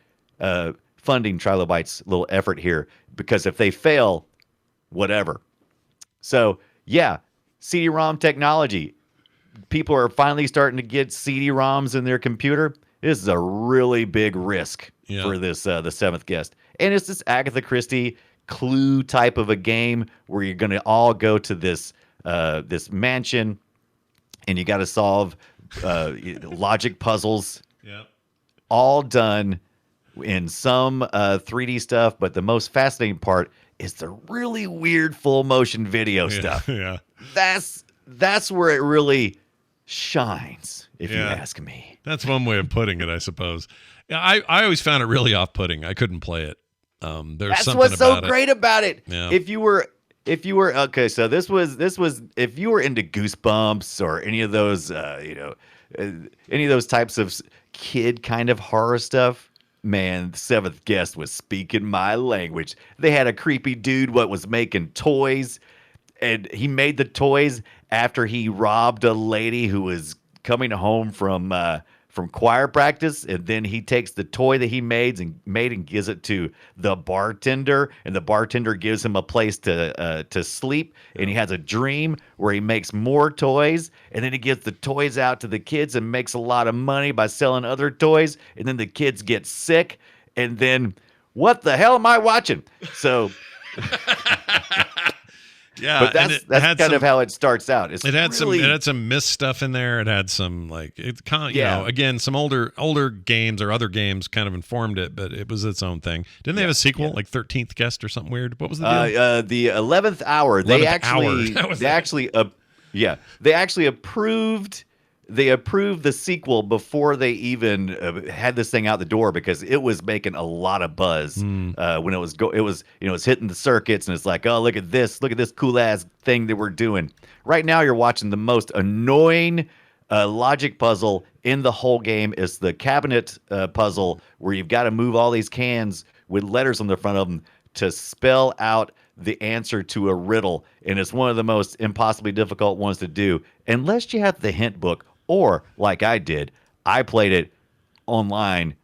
Trilobite's little effort here, because if they fail, whatever. So yeah, CD-ROM technology. People are finally starting to get CD-ROMs in their computer. This is a really big risk for this the Seventh Guest, and it's this Agatha Christie Clue type of a game where you're going to all go to this mansion, and you got to solve logic puzzles. Yeah. All done in some 3D stuff, but the most fascinating part is the really weird full motion video stuff. Yeah. That's where it really shines, if you ask me. That's one way of putting it, I suppose. Yeah, I always found it really off-putting. I couldn't play it. There's That's something what's so about great about it. Yeah. If you were okay, so this was if you were into Goosebumps or any of those any of those types of kid kind of horror stuff, man, Seventh Guest was speaking my language. They had a creepy dude what was making toys, and he made the toys after he robbed a lady who was coming home from choir practice, and then he takes the toy that he made and gives it to the bartender, and the bartender gives him a place to sleep, and he has a dream where he makes more toys, and then he gives the toys out to the kids and makes a lot of money by selling other toys, and then the kids get sick, and then what the hell am I watching? So Yeah, but that's kind of how it starts out. It had some mist stuff in there. It had some again, some older games or other games kind of informed it, but it was its own thing. Didn't they have a sequel like 13th Guest or something weird? What was the deal? The 11th Hour. They actually approved. They approved the sequel before they even had this thing out the door, because it was making a lot of buzz when it was hitting the circuits, and it's like, oh, look at this cool ass thing that we're doing. Right now, you're watching the most annoying logic puzzle in the whole game. Is the cabinet puzzle where you've got to move all these cans with letters on the front of them to spell out the answer to a riddle, and it's one of the most impossibly difficult ones to do unless you have the hint book. Or, like I did, I played it online,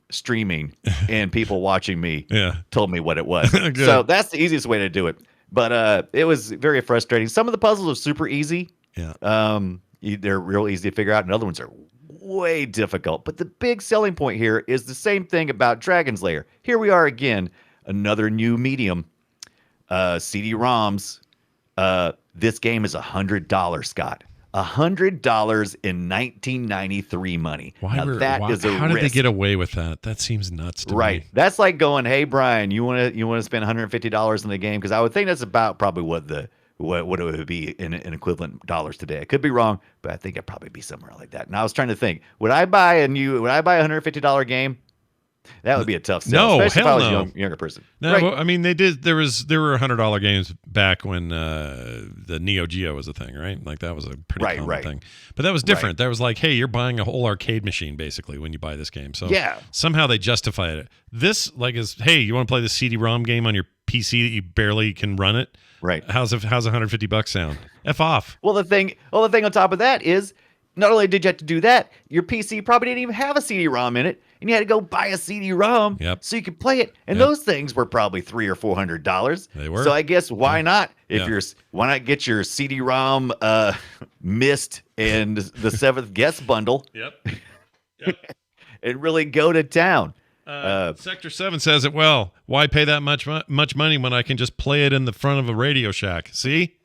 streaming, and people watching me told me what it was. So that's the easiest way to do it. But it was very frustrating. Some of the puzzles are super easy. Yeah. They're real easy to figure out, and other ones are way difficult. But the big selling point here is the same thing about Dragon's Lair. Here we are again, another new medium, CD-ROMs. This game is $100, Scott. $100 in 1993 money. How did they get away with that? That seems nuts to me. That's like going, hey Brian, you want to spend $150 in the game? Because I would think that's about probably what it would be in equivalent dollars today. I could be wrong, but I think it'd probably be somewhere like that. And I was trying to think, would I buy a $150 game? That would be a tough sell, especially if I was a younger person. No, right. Well, I mean, they did. There were $100 games back when the Neo Geo was a thing, right? Like that was a pretty common thing. But that was different. That was like, hey, you're buying a whole arcade machine basically when you buy this game. So somehow they justified it. This is, hey, you want to play the CD-ROM game on your PC that you barely can run it? Right. How's $150 sound? F off. Well, the thing on top of that is, not only did you have to do that, your PC probably didn't even have a CD-ROM in it, and you had to go buy a CD-ROM so you could play it. And those things were probably $300 or $400. They were. So I guess why not? Why not get your CD-ROM Mist and the Seventh Guest bundle? And really go to town. Sector 7 says it well. Why pay that much money when I can just play it in the front of a Radio Shack? See?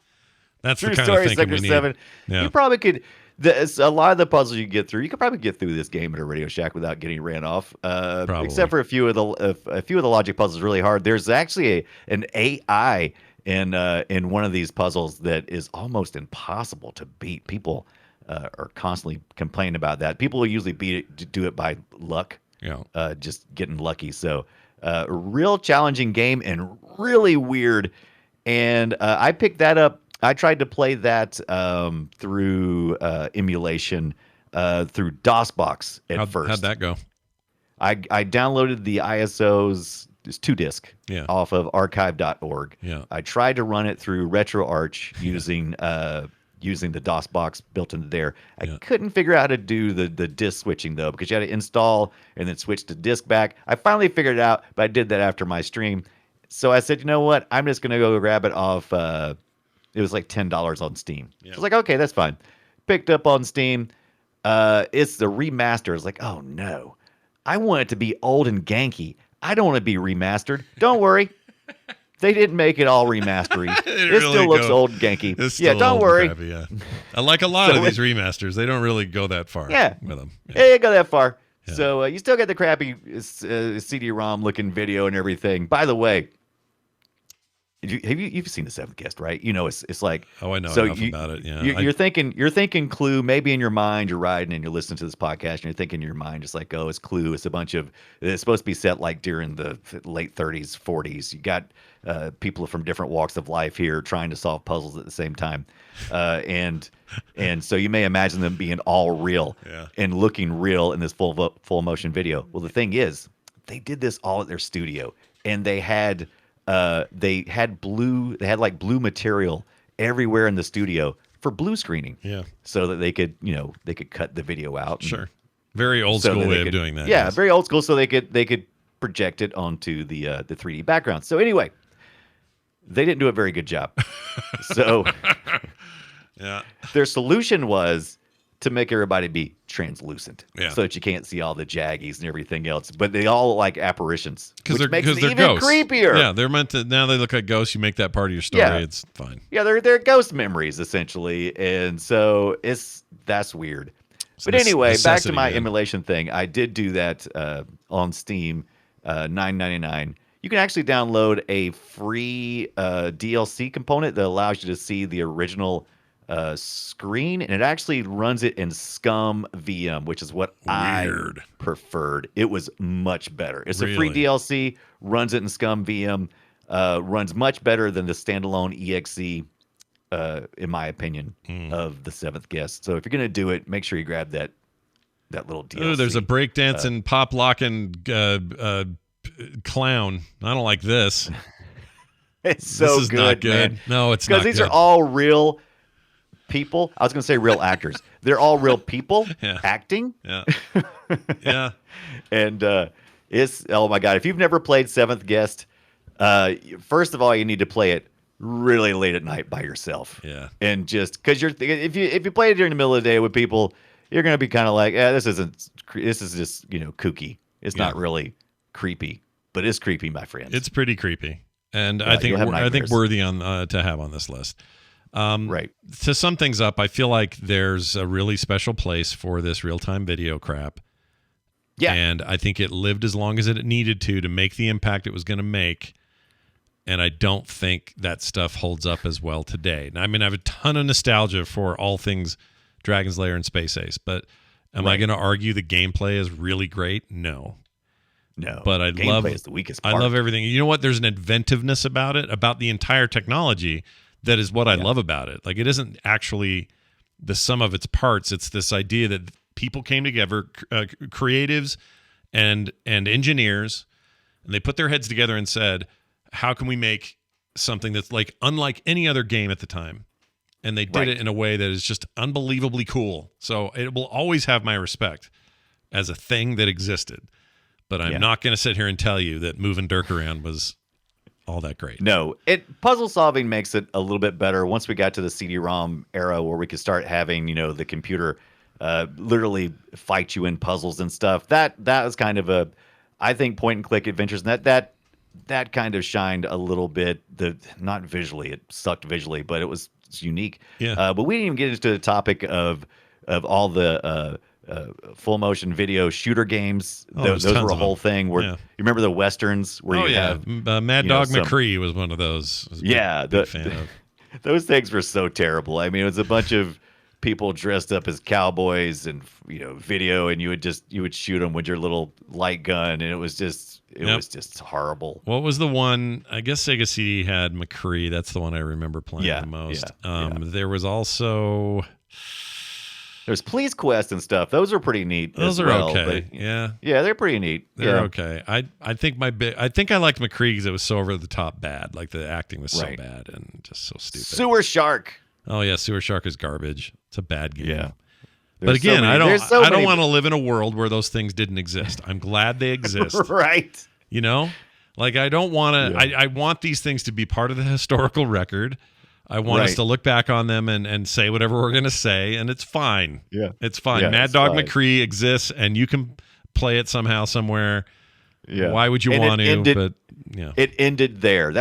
That's True the kind story, of thinking Sector we 7. need. Yeah. You probably could. A lot of the puzzles you get through, you could probably get through this game at a Radio Shack without getting ran off. Except for a few of the logic puzzles really hard. There's actually an AI in one of these puzzles that is almost impossible to beat. People are constantly complaining about that. People will usually do it by luck. Just getting lucky. So, real challenging game and really weird. And I picked that up. I tried to play that through emulation through DOSBox at first. How'd that go? I downloaded the ISO's, it's 2-disc, off of archive.org. I tried to run it through RetroArch using the DOSBox built into there. I couldn't figure out how to do the disc switching, though, because you had to install and then switch to disc back. I finally figured it out, but I did that after my stream. So I said, you know what? I'm just going to go grab it off. It was like $10 on Steam. I was like, okay, that's fine. Picked up on Steam. It's the remaster. I was like, oh, no. I want it to be old and ganky. I don't want to be remastered. Don't worry. They didn't make it all remastery. It still looks old and ganky. Don't worry. Crappy, I like a lot of these remasters. They don't really go that far with them. Yeah, you go that far. So you still get the crappy CD-ROM looking video and everything. By the way, you've seen The Seventh Guest, right? You know, it's like, I know enough about it. Yeah, you're thinking Clue. Maybe in your mind you're riding and you're listening to this podcast and you're thinking in your mind just like, oh, it's Clue. It's it's supposed to be set like during the late 30s, 40s. You got people from different walks of life here trying to solve puzzles at the same time, and so you may imagine them being all real and looking real in this full motion video. Well, the thing is, they did this all at their studio, and they had blue material everywhere in the studio for blue screening. So that they could cut the video out. Sure. Very old school way of doing that. Yeah, very old school. So they could project it onto the 3D background. So anyway, they didn't do a very good job. So their solution was to make everybody be translucent, so that you can't see all the jaggies and everything else. But they all look like apparitions, which makes it even ghosts. creepier. Yeah, they're meant to. Now they look like ghosts. You make that part of your story. It's fine. Yeah, they're ghost memories essentially, and so that's weird. But anyway, back to my emulation thing. I did do that on Steam, $9.99. You can actually download a free DLC component that allows you to see the original screen, and it actually runs it in Scum VM, which is what I preferred. It was much better. It's a free DLC, runs it in Scum VM, runs much better than the standalone EXE, in my opinion, of The Seventh Guest. So if you're going to do it, make sure you grab that little DLC. Oh, there's a breakdancing, pop-locking clown. I don't like this. It's so this is good, not good. man. No, it's not good. Because these are all real people. I was going to say real actors. They're all real people acting. Yeah. And it's, oh my God, if you've never played Seventh Guest, first of all, you need to play it really late at night by yourself. Yeah. And just because if you play it during the middle of the day with people, you're going to be kind of like, this is just, kooky. It's not really creepy, but it's creepy, my friends. It's pretty creepy. And I think worthy to have on this list. Right. To sum things up, I feel like there's a really special place for this real-time video crap. Yeah. And I think it lived as long as it needed to make the impact it was going to make. And I don't think that stuff holds up as well today. Now, I mean, I have a ton of nostalgia for all things Dragon's Lair and Space Ace, but am I going to argue the gameplay is really great? No. But gameplay is the weakest part. I love everything. You know what? There's an inventiveness about it, about the entire technology. That is what I love about it. Like, it isn't actually the sum of its parts. It's this idea that people came together, creatives and engineers, and they put their heads together and said, how can we make something that's like unlike any other game at the time? and they did it in a way that is just unbelievably cool. So it will always have my respect as a thing that existed. But I'm not going to sit here and tell you that moving Dirk around was all that great. No, puzzle solving makes it a little bit better once we got to the CD-ROM era where we could start having, the computer literally fight you in puzzles and stuff. That was kind of I think point and click adventures, and that kind of shined a little bit. Not visually, it sucked visually, but it's unique. Yeah. But we didn't even get into the topic of all the full motion video shooter games. Those were a whole thing. Where you remember the westerns where have Mad Dog McCree was one of those. Big fan of. Those things were so terrible. I mean, it was a bunch of people dressed up as cowboys and video, and you would shoot them with your little light gun, and it was just horrible. What was the one? I guess Sega CD had McCree. That's the one I remember playing the most. There was also there's Police Quest and stuff. Those are pretty neat. Those are okay. Yeah, they're pretty neat. They're okay. I think I liked McCree because it was so over the top bad. Like the acting was so bad and just so stupid. Sewer Shark. Oh yeah, Sewer Shark is garbage. It's a bad game. Yeah. But again, I don't want to live in a world where those things didn't exist. I'm glad they exist. Right. Like I don't want to. I want these things to be part of the historical record. I want us to look back on them and say whatever we're going to say, and it's fine. Yeah, it's fine. Yeah, Mad Dog McCree exists, and you can play it somehow, somewhere. Yeah. Why would you want to? But it ended there.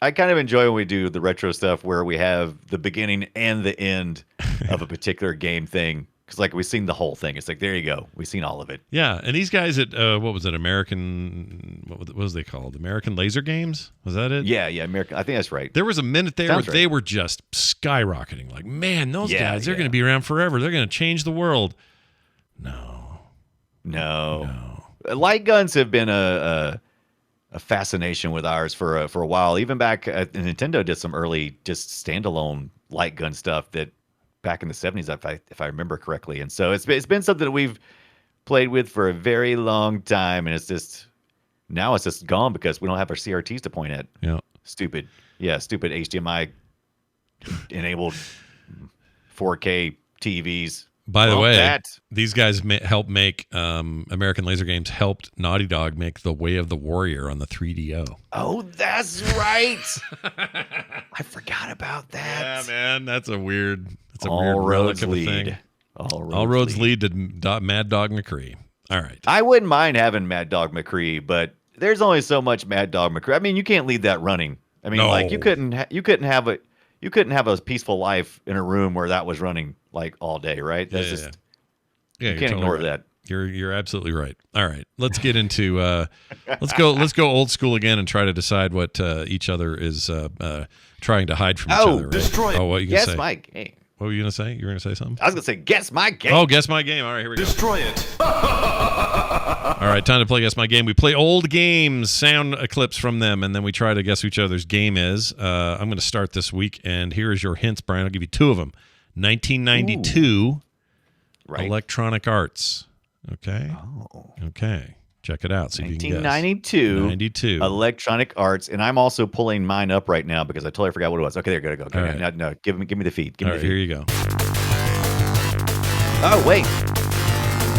I kind of enjoy when we do the retro stuff where we have the beginning and the end of a particular game thing. Because we've seen the whole thing. It's like, there you go. We've seen all of it. Yeah. And these guys at, what was it? What was they called? American Laser Games? Was that it? Yeah. American. I think that's right. There was a minute there where they were just skyrocketing. Like, man, those guys, they're going to be around forever. They're going to change the world. No. Light guns have been a fascination with ours for a while. Even back, Nintendo did some early just standalone light gun stuff that back in the 70s, if I remember correctly. And so it's been something that we've played with for a very long time, and now it's just gone because we don't have our CRTs to point at. Yeah. Stupid HDMI enabled 4K TVs. By the way, these guys helped make American Laser Games helped Naughty Dog make The Way of the Warrior on the 3DO. Oh, that's right. I forgot about that. Yeah, man, that's a weird relic of a thing. All roads lead to Mad Dog McCree. All right. I wouldn't mind having Mad Dog McCree, but there's only so much Mad Dog McCree. I mean, you can't leave that running. I mean, you couldn't have a peaceful life in a room where that was running all day, right? That's you can't ignore that. You're absolutely right. All right, let's get into let's go old school again and try to decide what each other is trying to hide from each other. Right? Destroy it. Oh, what you gonna say? Guess my game. What were you gonna say? You were gonna say something? I was gonna say guess my game. Oh, guess my game. All right, here we go. Destroy it. All right, time to play Guess My Game. We play old games, sound clips from them, and then we try to guess who each other's game is. I'm going to start this week, and here is your hints, Brian. I'll give you two of them. 1992, Electronic Arts. Okay? Oh. Okay. Check it out. See if you can guess. 1992, Electronic Arts, and I'm also pulling mine up right now because I totally forgot what it was. Okay, there, go. Okay, right. No, give me the feed. Give me the feed. Here you go. Oh, wait.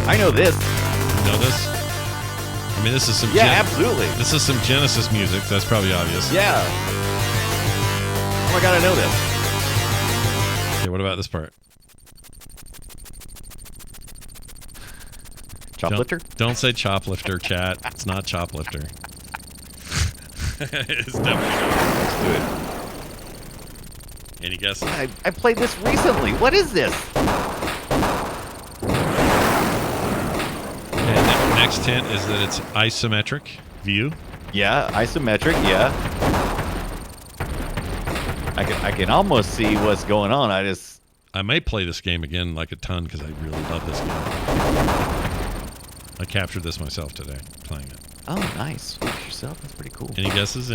I know this. You know this? I mean, this is some absolutely. This is some Genesis music. That's probably obvious. Yeah. Oh my god, I know this. Okay, what about this part? Choplifter? Don't say choplifter, chat. It's not choplifter. It's definitely not. Let's do it. Any guesses? I played this recently. What is this? Next hint is that it's isometric view. Yeah, isometric. Yeah, I can almost see what's going on. I may play this game again like a ton because I really love this game. I captured this myself today playing it. Oh, nice. Fix yourself. That's pretty cool. Any guesses?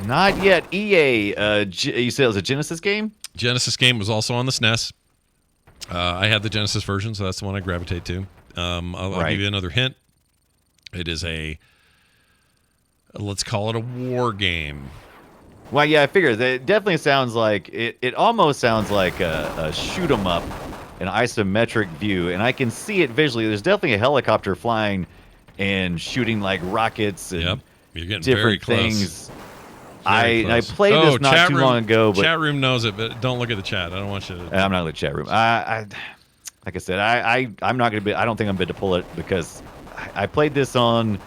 Not yet. EA. You said it was a Genesis game. Genesis game was also on the SNES. I had the Genesis version, so that's the one I gravitate to. I'll give you another hint. It is let's call it a war game. Well, yeah, I figured it definitely sounds like it almost sounds like a shoot 'em up, an isometric view, and I can see it visually. There's definitely a helicopter flying and shooting like rockets and Yep. You're getting very different close. things. Very I close. played this not too long ago, but chat room knows it, but don't look at the chat. I don't want you to. I'm not in the chat room. Like I said, I'm not gonna be. I don't think I'm going to pull it because I played this on.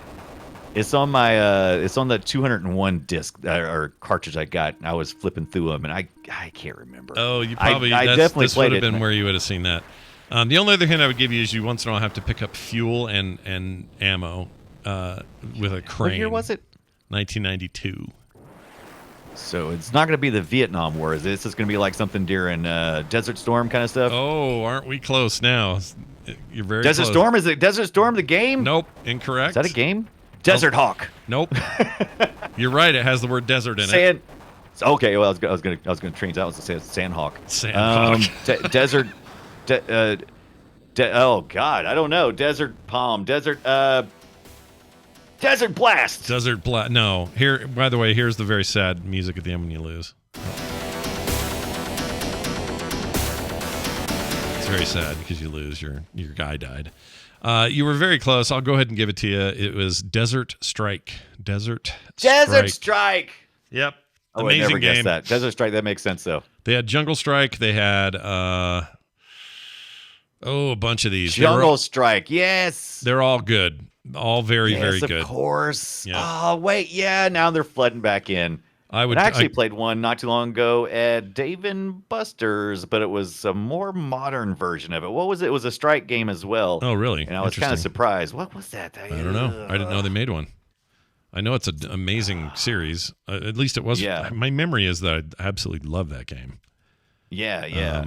It's on my. It's on the 201 disc or cartridge I got. I was flipping through them, and I can't remember. Oh, you probably. I definitely this played would have it. been where you would have seen that. The only other hint I would give you is you once in a while have to pick up fuel and ammo with a crane. What year was it? 1992. So it's not going to be the Vietnam War, is it? It's just going to be like something during Desert Storm kind of stuff. Oh, aren't we close now? You're very Desert close. Storm? Is it Desert Storm the game? Nope, incorrect. Is that a game? Desert Hawk. Nope. You're right. It has the word desert in it. Sand. Okay, well, I was gonna change that one to say Sandhawk. Sandhawk. Desert. Oh God, I don't know. Desert Palm. Desert Blast. Desert Blast. No. Here. By the way, here's the very sad music at the end when you lose. It's very sad because you lose. Your guy died. You were very close. I'll go ahead and give it to you. It was Desert Strike. Desert Strike. Yep. Oh, Amazing I never game. guessed that. Desert Strike. That makes sense though. They had Jungle Strike. They had a bunch of these. Jungle Strike. Yes. They're all good. All very, very good. Of course. Yeah. Oh wait, yeah. Now they're flooding back in. I actually played one not too long ago at Dave and Buster's, but it was a more modern version of it. What was it? It was a strike game as well. Oh, really? And I was kind of surprised. What was that? I don't know. I didn't know they made one. I know it's an amazing series. At least it was. Yeah. My memory is that I absolutely love that game. Yeah.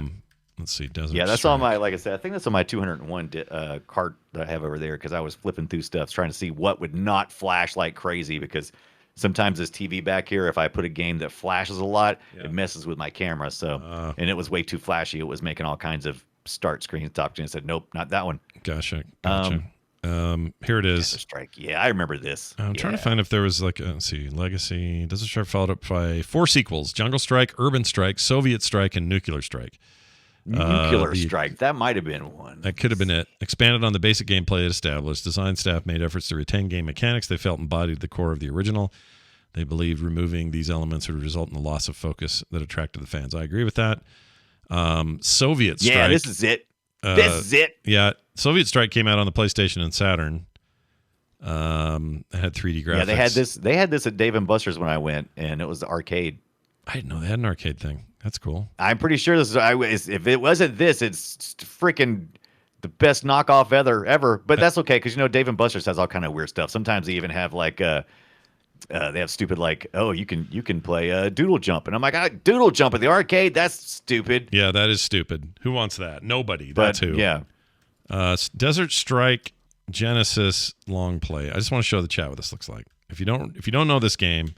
Let's see. Desert that's Strike. on my, like I said, I think that's on my 201 cart that I have over there because I was flipping through stuff trying to see what would not flash like crazy because sometimes this TV back here, if I put a game that flashes a lot, it messes with my camera. So, and it was way too flashy. It was making all kinds of start screens, top screen. I said, nope, not that one. Gotcha. Here it is. Desert Strike. Yeah, I remember this. I'm trying to find if there was like, let's see, Legacy. Desert Strike followed up by 4 sequels: Jungle Strike, Urban Strike, Soviet Strike, and Nuclear Strike. Nuclear Strike. That might have been one. That could have been it. Expanded on the basic gameplay it established. Design staff made efforts to retain game mechanics they felt embodied the core of the original. They believed removing these elements would result in the loss of focus that attracted the fans. I agree with that. Soviet Strike. Yeah, this is it. This is it. Yeah, Soviet Strike came out on the PlayStation and Saturn. It had 3D graphics. Yeah, they had this at Dave and Buster's when I went, and it was the arcade. I didn't know they had an arcade thing. That's cool. I'm pretty sure this is. If it wasn't this, it's freaking the best knockoff ever. But that's okay because Dave and Buster's has all kind of weird stuff. Sometimes they even have like they have stupid like, oh, you can play Doodle Jump, and I'm like, Doodle Jump at the arcade? That's stupid. Yeah, that is stupid. Who wants that? Nobody. That's who. Yeah. Desert Strike Genesis long play. I just want to show the chat what this looks like. If you don't know this game,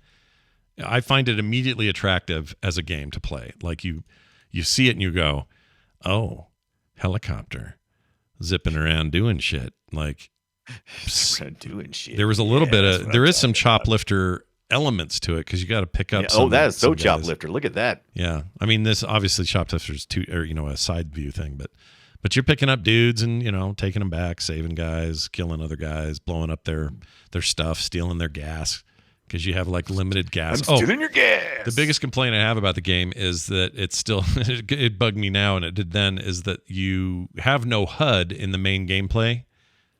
I find it immediately attractive as a game to play. Like you see it and you go, oh, helicopter zipping around doing shit. Like doing shit. There was a little bit of there is some choplifter elements to it because you got to pick up. Oh, that is so choplifter. Look at that. Yeah, I mean this obviously choplifter's a side view thing, but you're picking up dudes and taking them back, saving guys, killing other guys, blowing up their stuff, stealing their gas. Because you have like limited gas. I'm stealing your gas. The biggest complaint I have about the game is that it's still it bugged me now and it did then is that you have no HUD in the main gameplay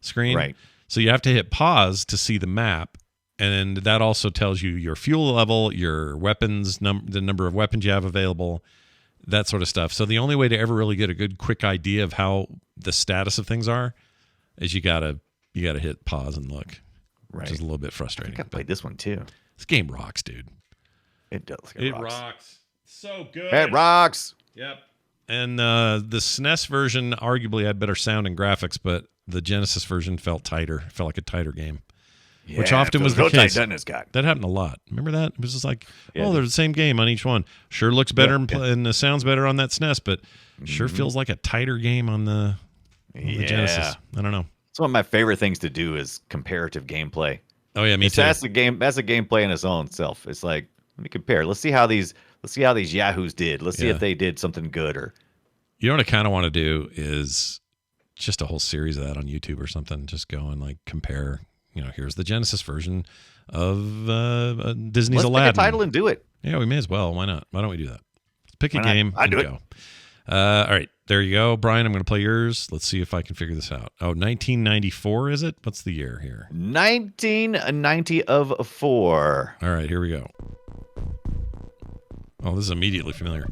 screen. Right. So you have to hit pause to see the map, and that also tells you your fuel level, your weapons, the number of weapons you have available, that sort of stuff. So the only way to ever really get a good quick idea of how the status of things are is you gotta hit pause and look. Right. Which is a little bit frustrating. I think I played this one too. This game rocks, dude. It does. It rocks. So good. It rocks. Yep. And the SNES version arguably had better sound and graphics, but the Genesis version felt tighter. It felt like a tighter game. Yeah, which often was the case. That happened a lot. Remember that? It was just like, they're the same game on each one. Sure looks better and sounds better on that SNES, but sure feels like a tighter game on the Genesis. I don't know. It's one of my favorite things to do is comparative gameplay. Oh yeah, me too. That's a gameplay in its own self. It's like Let me compare. Let's see how these yahoos did. Let's see if they did something good or. You know what I kind of want to do is just a whole series of that on YouTube or something. Just go and like compare. Here's the Genesis version of Disney's Aladdin. Let's pick a title and do it. Yeah, we may as well. Why not? Why don't we do that? Let's pick a game and go. All right, there you go. Brian, I'm going to play yours. Let's see if I can figure this out. Oh, 1994, is it? What's the year here? 1994. All right, here we go. Oh, this is immediately familiar.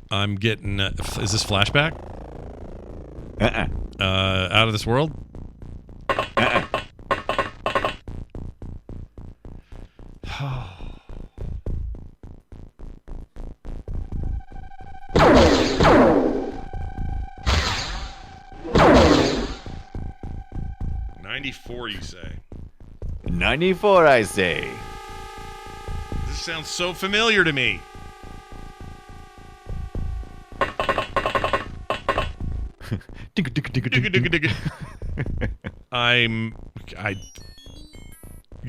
I'm getting. Is this flashback? Out of this world? 94, you say? 94, I say. This sounds so familiar to me. Give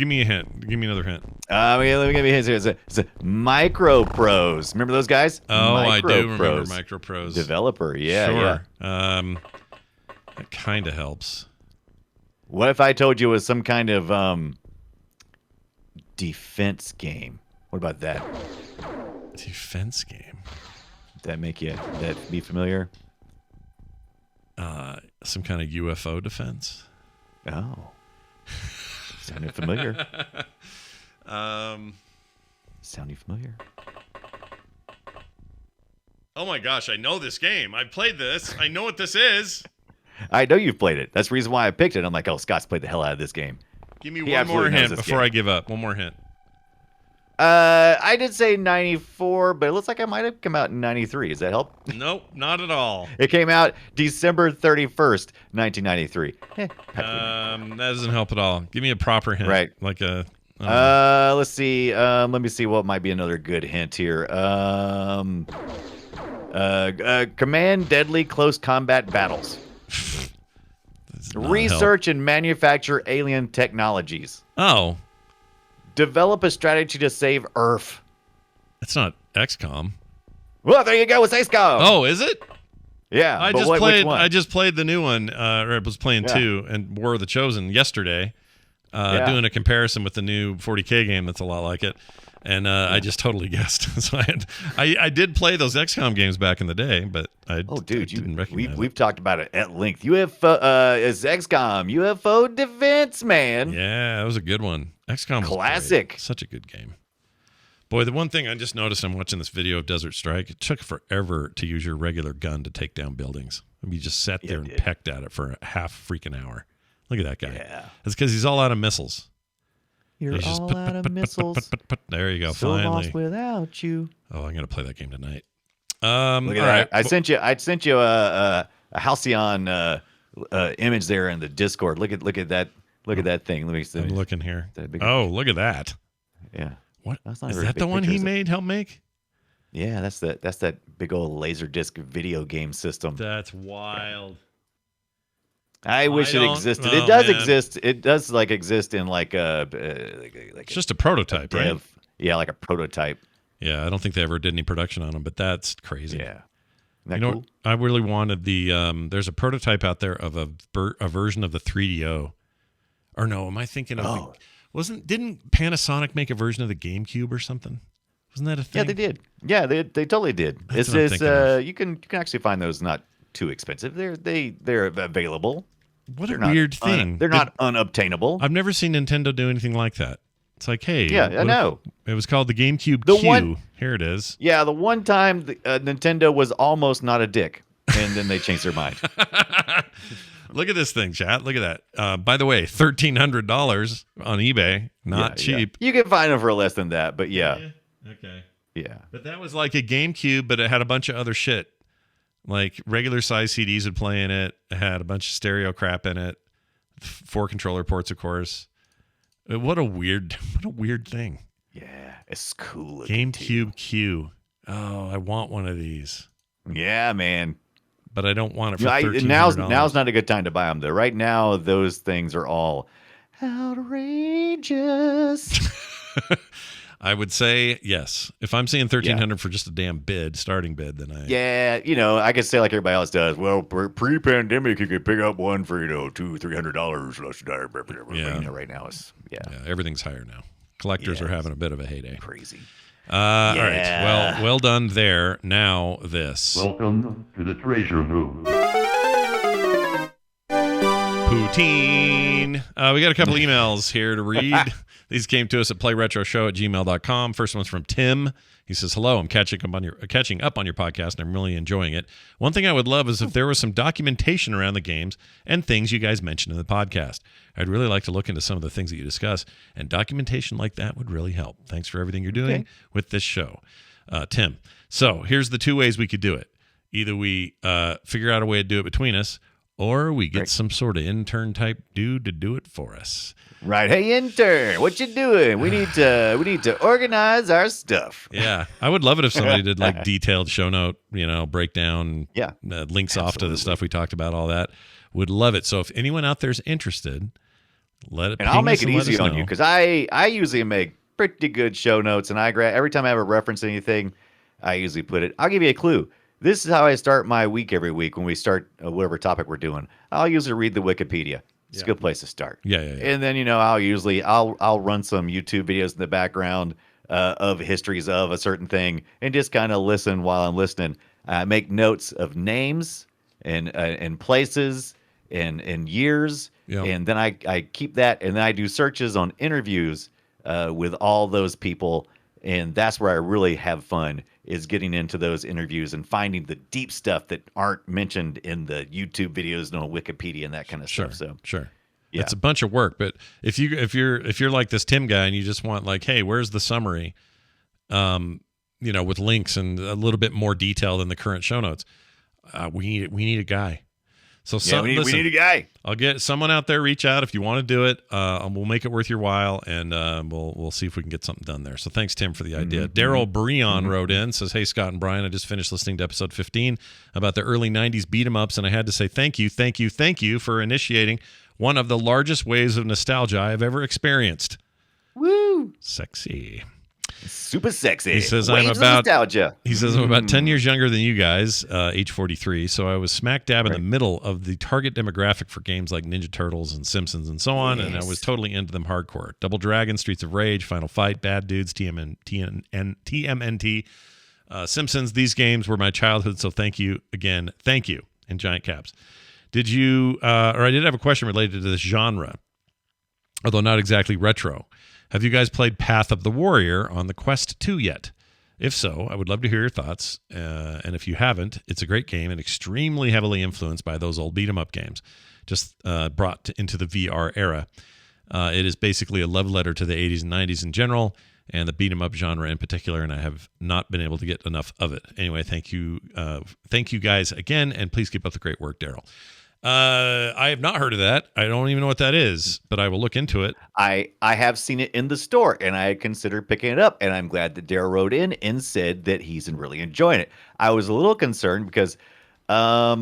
me a hint. Give me another hint. Let me give you a hint here. It's a Micro Prose. Remember those guys? Oh, I do remember Prose. Micro Prose. Developer, yeah. Sure. Yeah. That kind of helps. What if I told you it was some kind of defense game? What about that? Defense game. That be familiar? Some kind of UFO defense. Oh. Sounded familiar. Sounding familiar. Oh my gosh, I know this game. I've played this. I know what this is. I know you've played it. That's the reason why I picked it. I'm like, oh, Scott's played the hell out of this game. Give me one more hint before I give up. One more hint. I did say 94, but it looks like I might have come out in 93. Does that help? Nope, not at all. It came out December 31st, 1993. That doesn't help at all. Give me a proper hint. Right. Like a... let's see. Let me see what might be another good hint here. Command deadly close combat battles. Research and manufacture alien technologies. Oh. Develop a strategy to save Earth. It's not XCOM. Well, there you go. It's XCOM. Oh, is it? Yeah. I just played the new one, or I was playing 2 and War of the Chosen yesterday, doing a comparison with the new 40K game that's a lot like it. And I just totally guessed. So I did play those XCOM games back in the day, but I didn't recognize we've talked about it at length. UFO is XCOM, UFO defense, man. Yeah, that was a good one. XCOM was classic. Great. Such a good game. Boy, the one thing I just noticed, I'm watching this video of Desert Strike. It took forever to use your regular gun to take down buildings. You just sat there and pecked at it for a half freaking hour. Look at that guy. Yeah. That's because he's all out of missiles. You're all out of missiles. There you go. So finally. lost without you. Oh, I'm gonna play that game tonight. Look at that. I sent you a Halcyon image there in the Discord. Look at that. Look at that thing. Let me see. I'm looking here. Look at that. Yeah. What? That's not is that the one he helped make? Yeah, that's that big old Laserdisc video game system. That's wild. I wish it existed. It does exist. It does exist in like it's just a prototype, right? Yeah, like a prototype. Yeah, I don't think they ever did any production on them, but that's crazy. Yeah. You know, cool? I really wanted the there's a prototype out there of a version of the 3DO. Or no, am I thinking of didn't Panasonic make a version of the GameCube or something? Wasn't that a thing? Yeah, they did. Yeah, they totally did. That's you can actually find those not too expensive. They're available. What a weird thing. They're not unobtainable. I've never seen Nintendo do anything like that. It's like, hey, yeah, I know. It was called the GameCube Q. Here it is. Yeah, the one time Nintendo was almost not a dick, and then they changed their mind. Look at this thing, chat. Look at that. By the way, $1,300 on eBay. Not cheap. Yeah. You can find them for less than that, but yeah. Okay. Yeah. But that was like a GameCube, but it had a bunch of other shit. Like regular size CDs would play in it. It had a bunch of stereo crap in it. 4 controller ports, of course. What a weird thing. Yeah, it's cool. GameCube Q. Oh, I want one of these. Yeah, man. but I don't want it for Yeah, $1,300. now's not a good time to buy them though. Right now, those things are all outrageous. I would say yes. If I'm seeing $1,300 for just a damn starting bid, then Yeah, I could say like everybody else does. Well, pre-pandemic, you could pick up one for $200-$300 less. Yeah. Right now it's yeah, everything's higher now. Collectors are having a bit of a heyday. crazy. All right. Well done there. Now this. Welcome to the treasure room. Poutine. We got a couple emails here to read. These came to us at playretroshow@gmail.com. First one's from Tim. He says, hello, I'm catching up on your podcast, and I'm really enjoying it. One thing I would love is if there was some documentation around the games and things you guys mentioned in the podcast. I'd really like to look into some of the things that you discuss, and documentation like that would really help. Thanks for everything you're doing with this show. Tim. So here's the two ways we could do it. Either we figure out a way to do it between us, or we get some sort of intern type dude to do it for us. Right. Hey, intern, what you doing? We need to organize our stuff. Yeah. I would love it if somebody did like detailed show note, breakdown, links off to the stuff we talked about, all that. Would love it. So if anyone out there is interested, let it. And I'll make it easy on you because I usually make pretty good show notes, and every time I have a reference to anything, I usually put it. I'll give you a clue. This is how I start my week every week when we start whatever topic we're doing. I'll usually read the Wikipedia. It's a good place to start. Yeah. And then I'll run some YouTube videos in the background of histories of a certain thing and just kind of listen while I'm listening. I make notes of names and places and years, and then I keep that, and then I do searches on interviews with all those people, and that's where I really have fun, is getting into those interviews and finding the deep stuff that aren't mentioned in the YouTube videos and on Wikipedia and that kind of stuff. So sure. Yeah. It's a bunch of work, but if you're like this Tim guy and you just want like, hey, where's the summary, with links and a little bit more detail than the current show notes, we need a guy. So we need a guy. I'll get someone out there. Reach out if you want to do it. We'll make it worth your while, and we'll see if we can get something done there. So thanks, Tim, for the idea. Daryl Breon wrote in, says, "Hey Scott and Brian, I just finished listening to episode 15 about the early '90s beat 'em ups, and I had to say thank you for initiating one of the largest waves of nostalgia I have ever experienced." Woo! Sexy. Super sexy. He says I'm about 10 years younger than you guys, age 43. So I was smack dab in the middle of the target demographic for games like Ninja Turtles and Simpsons and so on, and I was totally into them hardcore. Double Dragon, Streets of Rage, Final Fight, Bad Dudes, TMNT, Simpsons. These games were my childhood. So thank you again. Thank you in giant caps. I did have a question related to this genre, although not exactly retro. Have you guys played Path of the Warrior on the Quest 2 yet? If so, I would love to hear your thoughts. And if you haven't, it's a great game and extremely heavily influenced by those old beat-em-up games, just brought into the VR era. It is basically a love letter to the 80s and 90s in general, and the beat-em-up genre in particular, and I have not been able to get enough of it. Anyway, thank you guys again, and please keep up the great work, Daryl. I have not heard of that. I don't even know what that is, but I will look into it. I have seen it in the store, and I considered picking it up, and I'm glad that Daryl wrote in and said that he's really enjoying it. I was a little concerned because a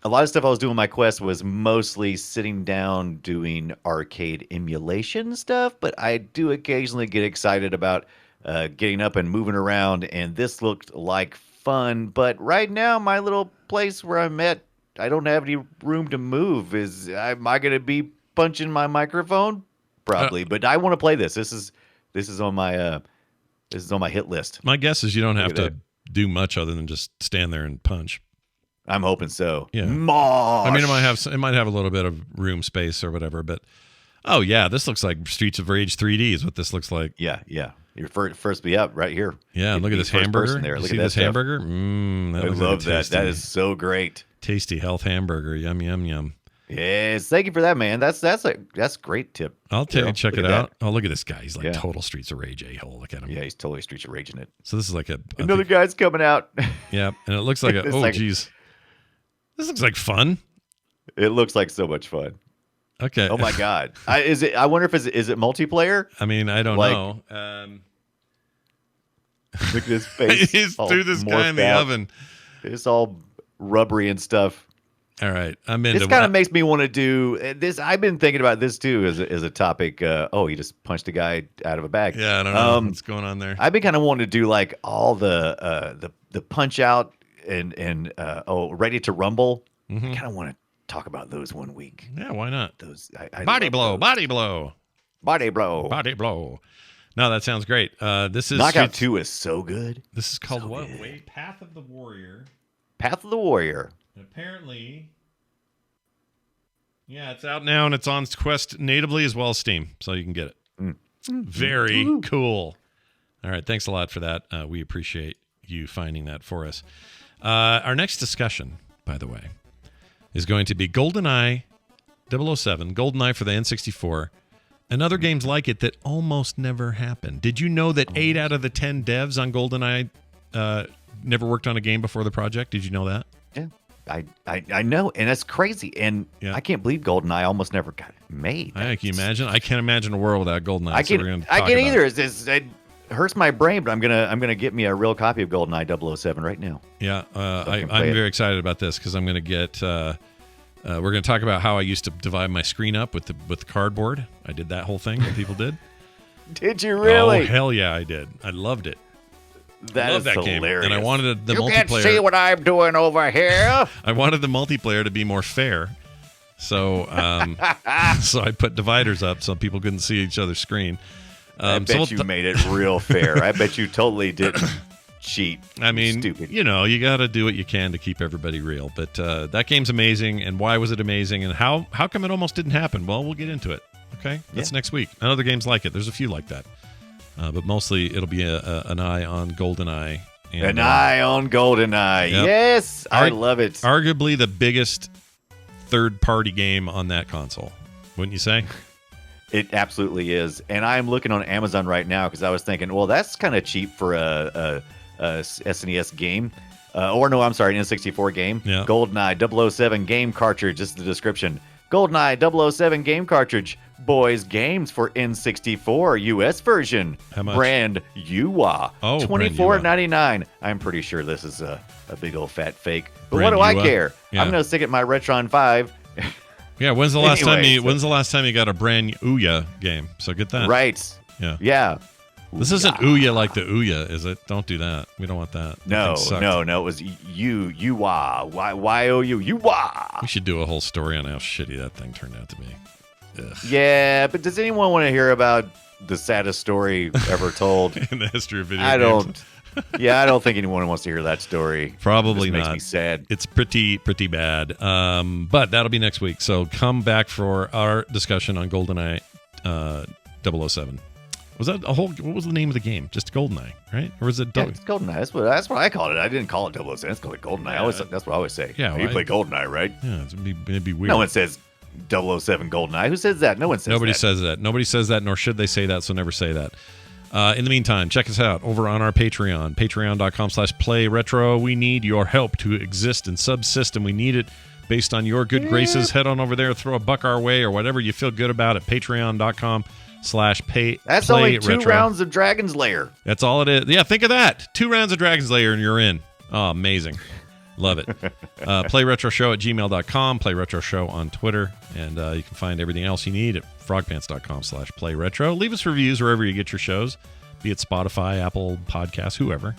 lot of stuff I was doing with my Quest was mostly sitting down doing arcade emulation stuff, but I do occasionally get excited about getting up and moving around, and this looked like fun. But right now, my little place where I'm at, I don't have any room to move. Am I going to be punching my microphone? Probably, but I want to play this. This is on my hit list. My guess is you don't have to do much other than just stand there and punch. I'm hoping so. Yeah. Mosh. I mean, it might have a little bit of room space or whatever, but oh yeah, this looks like Streets of Rage 3D is what this looks like. Yeah. Your first be up right here. Yeah, look at this hamburger. There. Look at this hamburger. I love that. That is so great. Tasty health hamburger. Yum yum yum. Yes, thank you for that, man. That's a great tip. I'll tell you, check it out. Oh, look at this guy. He's like total Streets of Rage a-hole. Look at him. Yeah, he's totally Streets of Rage in it. So this is like another guy's coming out. Yeah, and it looks like geez. This looks like fun. It looks like so much fun. Okay. Oh my God. I wonder if is it multiplayer? I mean, I don't know. Look at his face. He's threw this guy in the oven. It's all rubbery and stuff. All right, I'm into This kind of makes me want to do this. I've been thinking about this too as a topic. He just punched a guy out of a bag. Yeah, I don't know what's going on there. I've been kind of wanting to do like all the punch out and ready to rumble. I kind of want to talk about those one week. Yeah, why not? Those I Body love blow, those. body blow, Body blow. body blow. No, that sounds great. This is Knockout 2 is so good. This is called So what? good. Wait, Path of the Warrior. Path of the Warrior. And apparently, yeah, it's out now and it's on Quest natively as well as Steam, so you can get it. Very cool. All right, thanks a lot for that. We appreciate you finding that for us. Our next discussion, by the way, is going to be GoldenEye 007, GoldenEye for the N64, and other games like it that almost never happened. Did you know that 8 out of the 10 devs on GoldenEye never worked on a game before the project? Did you know that? Yeah. I know, and that's crazy. And Yeah. I can't believe GoldenEye almost never got made. Can you imagine? I can't imagine a world without GoldenEye. I so we're can't. gonna I talk can't about either. it. It hurts my brain, but I'm gonna get me a real copy of GoldenEye 007 right now. Yeah, can I'm play it. very excited about this because I'm going to get. We're going to talk about how I used to divide my screen up with the cardboard. I did that whole thing that people did. Did you really? Oh hell yeah, I did. I loved it. That I is love that game, hilarious. and I wanted the You can't multiplayer. see what I'm doing over here. I wanted the multiplayer to be more fair, so so I put dividers up so people couldn't see each other's screen. I bet you made it real fair. I bet you totally didn't cheat. I mean, Stupid. you got to do what you can to keep everybody real. But that game's amazing, and why was it amazing, and how come it almost didn't happen? Well, we'll get into it. Okay, that's next week. And other games like it. There's a few like that, but mostly it'll be an eye on GoldenEye. And, An eye on GoldenEye. Yep. Yes, I love it. Arguably the biggest third-party game on that console, wouldn't you say? It absolutely is. And I'm looking on Amazon right now because I was thinking, well, that's kind of cheap for a SNES game. An N64 game. Yeah. GoldenEye 007 game cartridge. This is the description. GoldenEye 007 game cartridge. Boys games for N64 US version. How much? Brand UWA. Oh, $24.99. I'm pretty sure this is a big old fat fake. But Brand what do UWA? I care? Yeah. I'm going to stick it in my Retron 5. Yeah, when's the last Anyway, time you got a brand Ouya game? So get that. Right. Yeah. Yeah. This isn't Ouya like the Ouya, is it? Don't do that. We don't want that. That No, thing sucked. no. It was UWA. Y-O-U. UWA. We should do a whole story on how shitty that thing turned out to be. Ugh. Yeah, but does anyone want to hear about the saddest story ever told? In the history of video I games. don't. Yeah, I don't think anyone wants to hear that story. Probably It just not. makes me sad. It's pretty bad. But that'll be next week. So come back for our discussion on GoldenEye 007. Was that a whole? What was the name of the game? Just GoldenEye, right? Or was it? Yeah, it's GoldenEye. That's what I called it. I didn't call it 007. It's called GoldenEye. That's what I always say. Yeah, You well, play GoldenEye, right? Yeah, it'd be weird. No one says 007 GoldenEye. Who says that? No one says Nobody that. says that. Nobody says that, nor should they say that, so never say that. In the meantime, check us out over on our Patreon, patreon.com/playretro. We need your help to exist and subsist, and we need it based on your good graces. Head on over there, throw a buck our way, or whatever you feel good about at patreon.com/pay. That's only 2 rounds of Dragon's Lair. That's all it is. Yeah, think of that. 2 rounds of Dragon's Lair, and you're in. Oh, amazing. Love it. PlayRetroShow@gmail.com, PlayRetroShow on Twitter, and you can find everything else you need at frogpants.com/PlayRetro. Leave us reviews wherever you get your shows, be it Spotify, Apple Podcasts, whoever.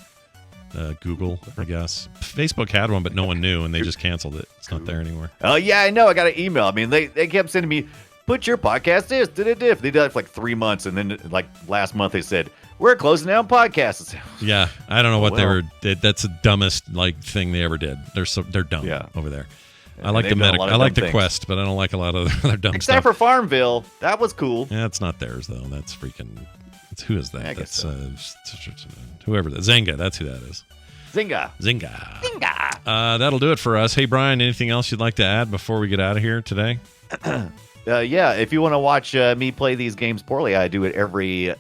Google, I guess. Facebook had one, but no one knew, and they just canceled it. It's not there anymore. Oh, yeah, I know. I got an email. I mean, they kept sending me, put your podcast this, diff. They did that for like 3 months, and then like last month they said, we're closing down podcasts. Yeah, I don't know what they well. were. That's the dumbest thing they ever did. They're dumb over there. I like the they've done a medic. lot of I like dumb the things. Quest, but I don't like a lot of other dumb Except stuff. for Farmville. That was cool. Yeah, it's not theirs though. That's freaking. Who is that? I guess That's whoever that. Zynga. That's who that is. Zynga. That'll do it for us. Hey Brian, anything else you'd like to add before we get out of here today? Yeah, if you want to watch me play these games poorly, I do it every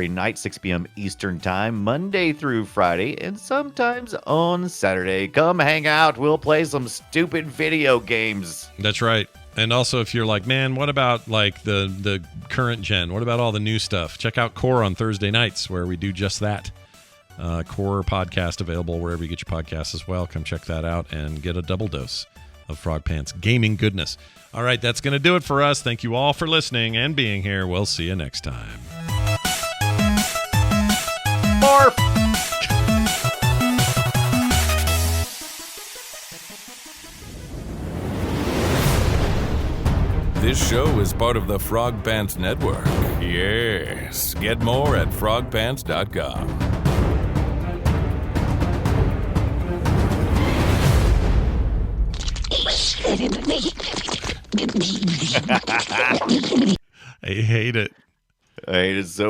night, 6 p.m. Eastern Time, Monday through Friday, and sometimes on Saturday. Come hang out. We'll play some stupid video games. That's right. And also, if you're like, man, what about like the current gen? What about all the new stuff? Check out Core on Thursday nights, where we do just that. Core podcast available wherever you get your podcasts as well. Come check that out and get a double dose of Frog Pants gaming goodness. All right, that's going to do it for us. Thank you all for listening and being here. We'll see you next time. Barf! This show is part of the Frog Pants Network. Yes. Get more at frogpants.com. I hate it. I hate it so